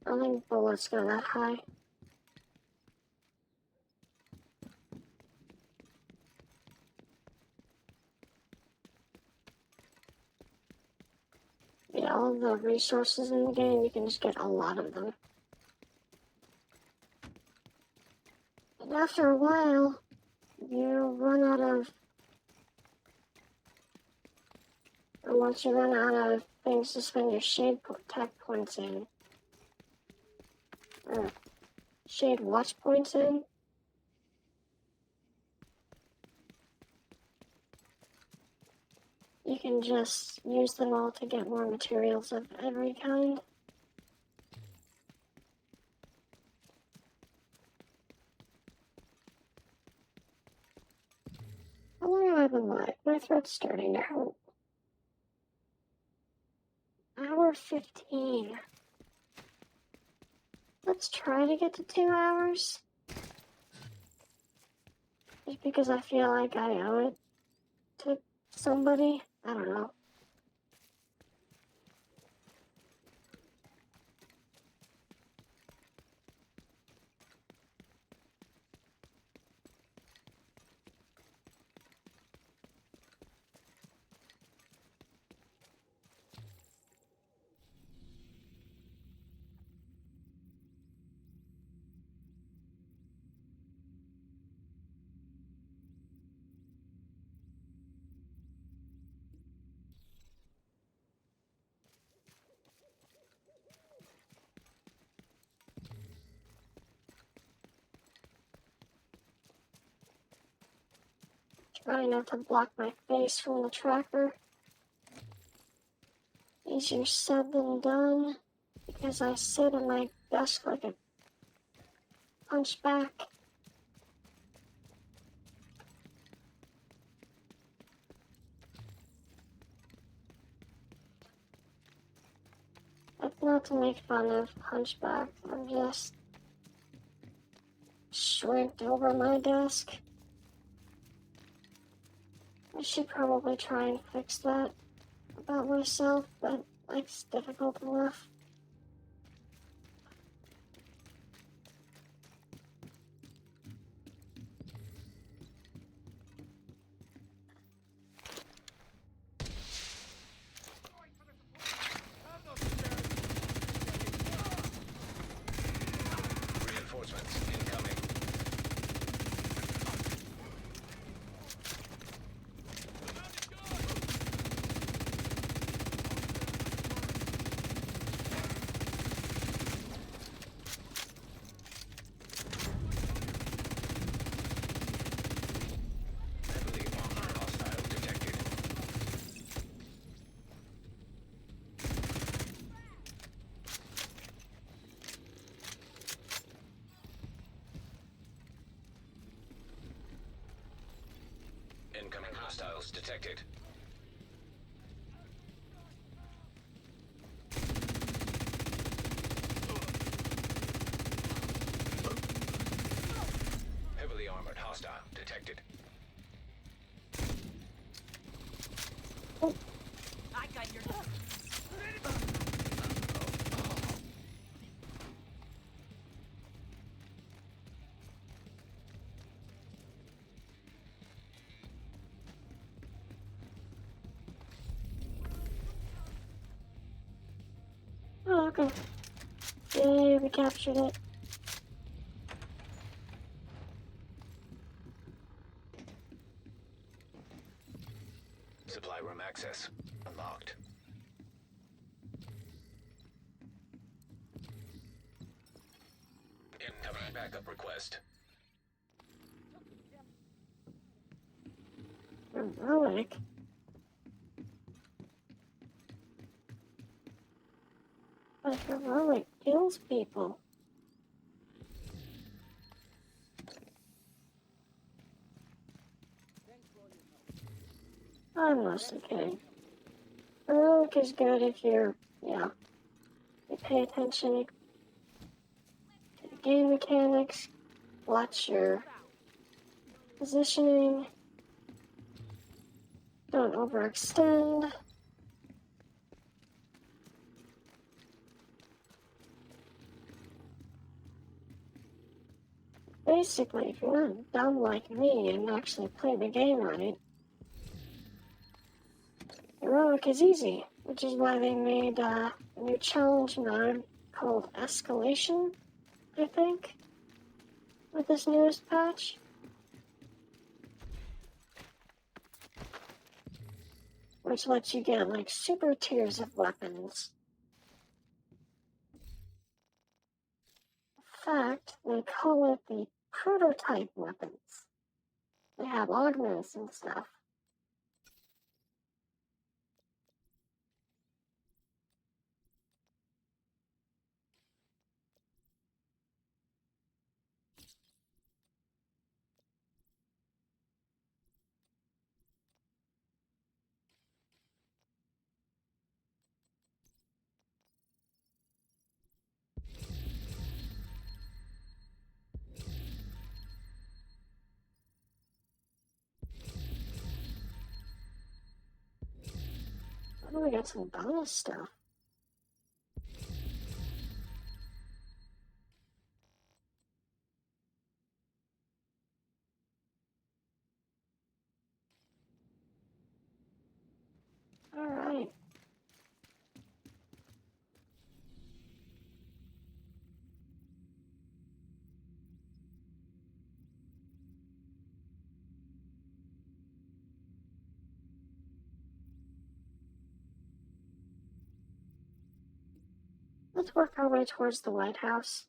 I don't think bullets go that high. Yeah, all the resources in the game, you can just get a lot of them. And after a while, you run out of, or once you run out of things to spend your tech points in, or shade watch points in, you can just use them all to get more materials of every kind. How long have I been live? My throat's starting to hurt. Hour 15. Let's try to get to 2 hours. Just because I feel like I owe it to somebody. I don't know. Try not to block my face from the tracker. Easier said than done, because I sit at my desk like a hunchback. That's not to make fun of hunchback. I'm just shrinked over my desk. I should probably try and fix that about myself, but it's difficult enough. Reinforcements incoming. Heavily armored hostile detected. Incoming hostiles detected. Heavily armored hostile detected. I got your. Oh, okay. Yay, we captured it. Supply room access unlocked. Incoming backup request. Heroic? But heroic kills people. I'm mostly kidding. Heroic is good if you're, you pay attention to the game mechanics, watch your positioning, don't overextend. Basically, if you're not dumb like me and actually play the game right, heroic is easy, which is why they made a new challenge mode called Escalation, I think, with this newest patch. Which lets you get like super tiers of weapons. In fact, they call it the prototype weapons. They have augments and stuff. Oh, we got some bonus stuff. Alright. Let's work our way towards the White House.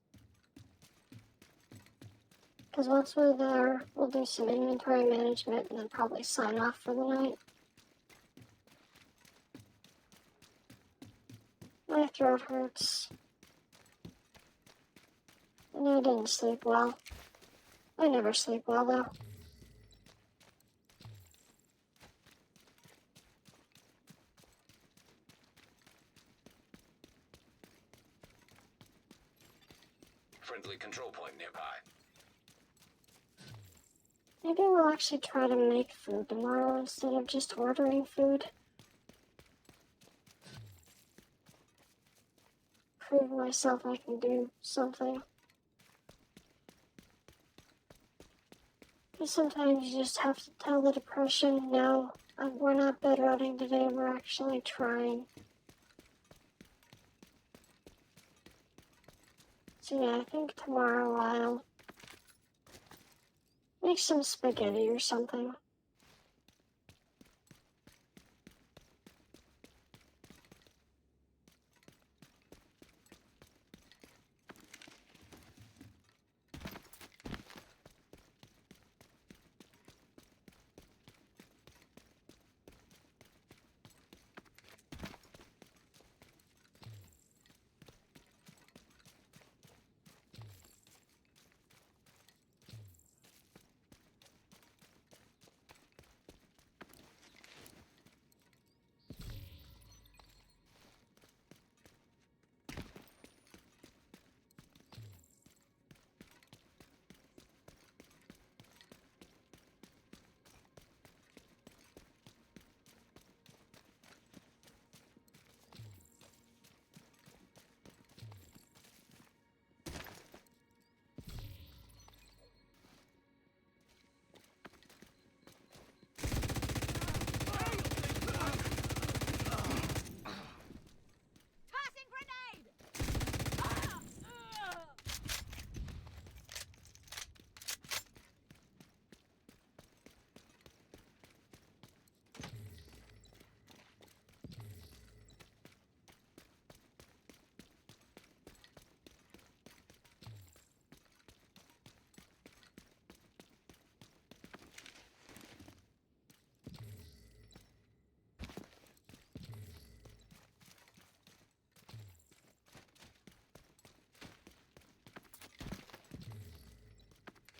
Because once we're there, we'll do some inventory management and then probably sign off for the night. My throat hurts. And I didn't sleep well. I never sleep well though. Friendly control point nearby. Maybe we'll actually try to make food tomorrow instead of just ordering food. Prove myself I can do something. Because sometimes you just have to tell the depression, no, we're not bedrotting today, we're actually trying. So yeah, I think tomorrow I'll make some spaghetti or something.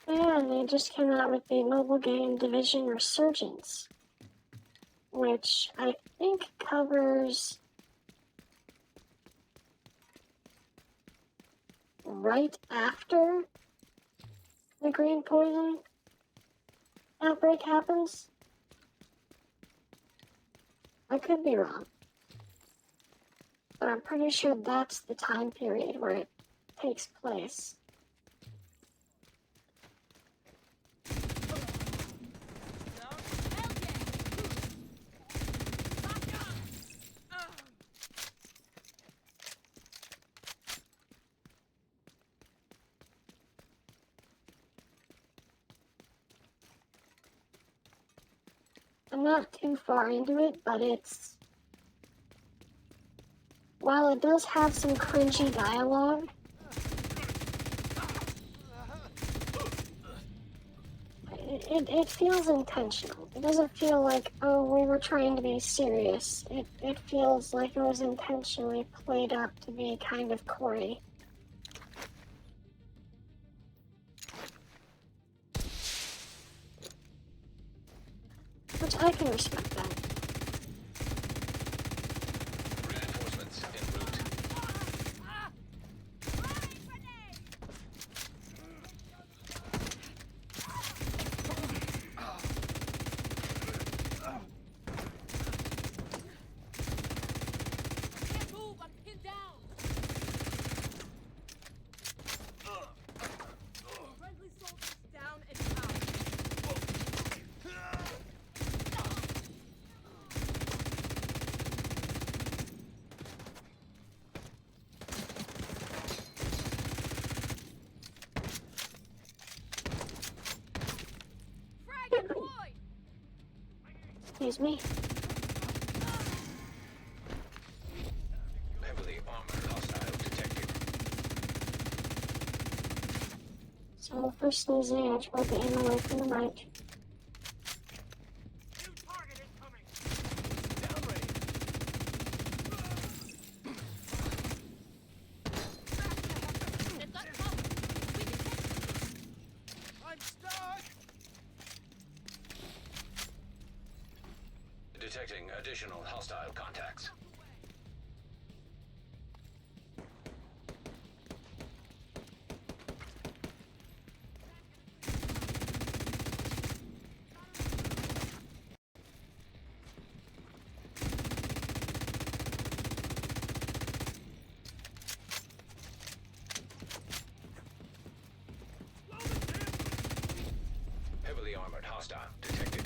Yeah, and they just came out with the mobile game Division Resurgence, which I think covers right after the green poison outbreak happens. I could be wrong, but I'm pretty sure that's the time period where it takes place. I'm not too far into it, but while it does have some cringy dialogue, it feels intentional. It doesn't feel like, oh, we were trying to be serious. It feels like it was intentionally played up to be kind of corny. Which I can respect that. Reinforcements en route. Can't move. I'm pinned down. Friendly soldiers down and out. Frag deployed. Excuse me. Heavily armored hostile detected. So first sneezing, I tried to aim away from the mic. New target incoming. Downrange. They've got cover. We can take I'm stuck. Detecting additional hostile contacts. Heavily armored hostile detected.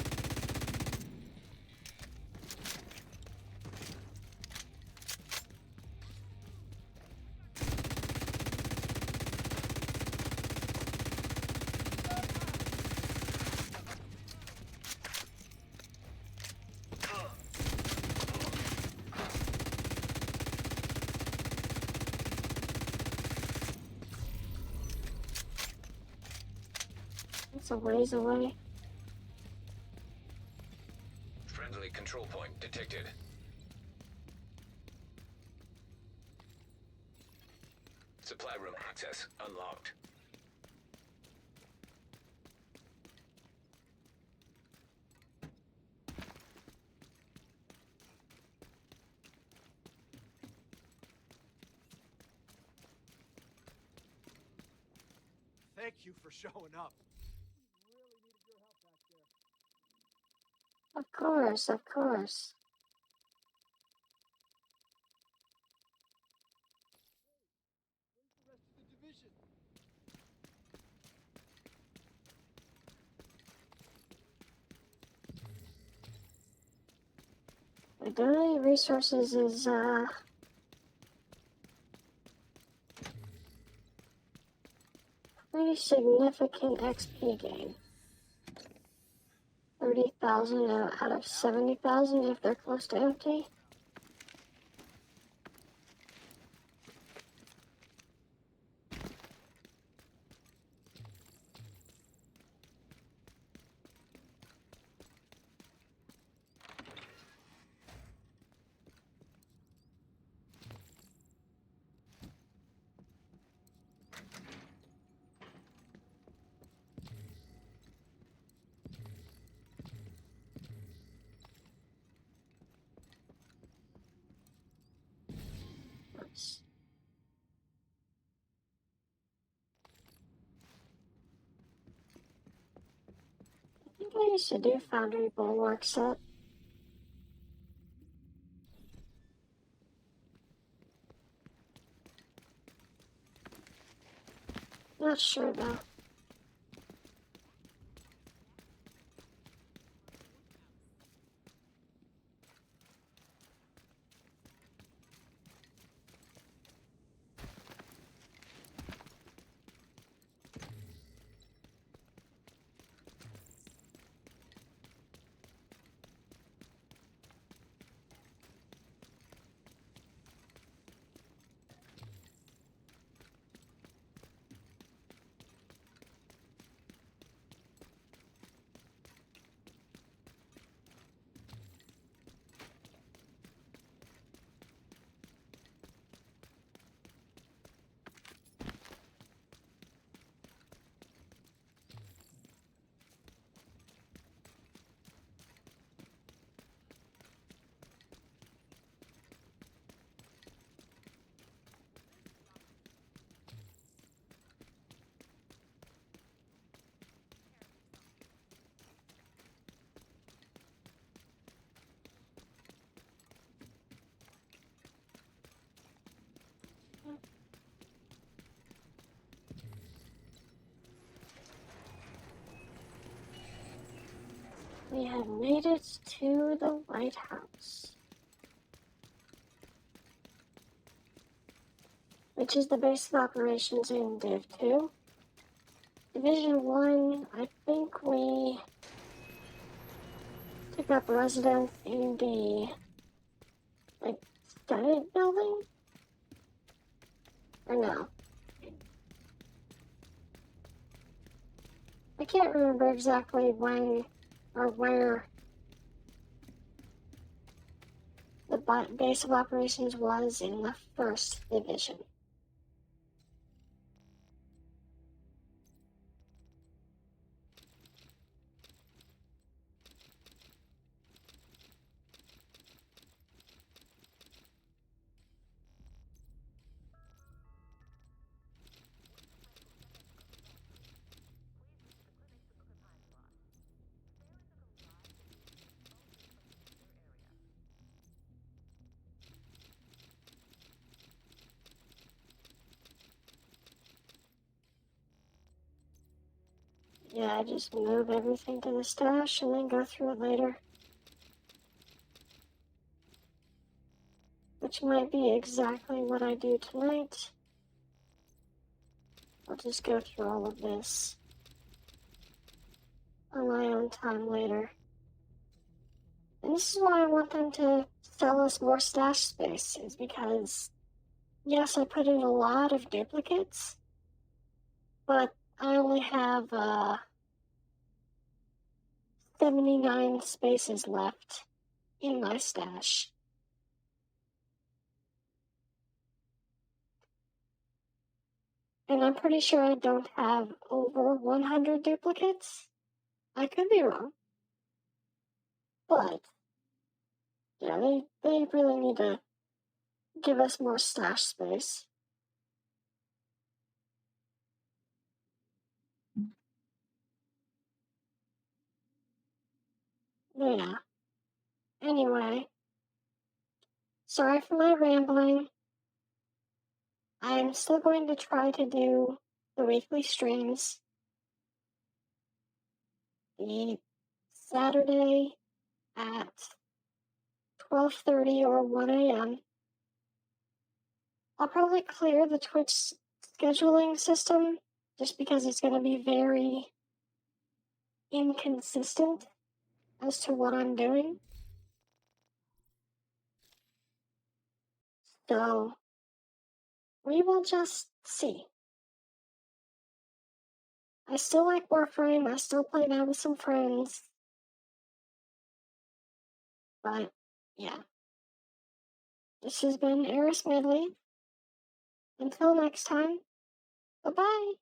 It's a ways away. Friendly control point detected. Supply room access unlocked. Thank you for showing up. Of course, of course. The rest of the division. The daily resources is, pretty significant XP gain. 30,000 out of 70,000 if they're close to empty. I used to do Foundry Bulwark set. Not sure though. We have made it to the White House, which is the base of operations in Div 2. Division 1, I think we took up residence in the, Senate building? Or no? I can't remember exactly when or where the base of operations was in the 1st Division. Yeah, I just move everything to the stash and then go through it later. Which might be exactly what I do tonight. I'll just go through all of this on my own time later. And this is why I want them to sell us more stash space, is because, yes, I put in a lot of duplicates, but I only have 79 spaces left in my stash. And I'm pretty sure I don't have over 100 duplicates. I could be wrong. But, yeah, they really need to give us more stash space. Yeah. Anyway, sorry for my rambling. I'm still going to try to do the weekly streams. The Saturday at 12:30 or 1 a.m. I'll probably clear the Twitch scheduling system just because it's going to be very inconsistent as to what I'm doing. So, we will just see. I still like Warframe, I still play that with some friends. But, yeah. This has been Eris Medley. Until next time, bye-bye.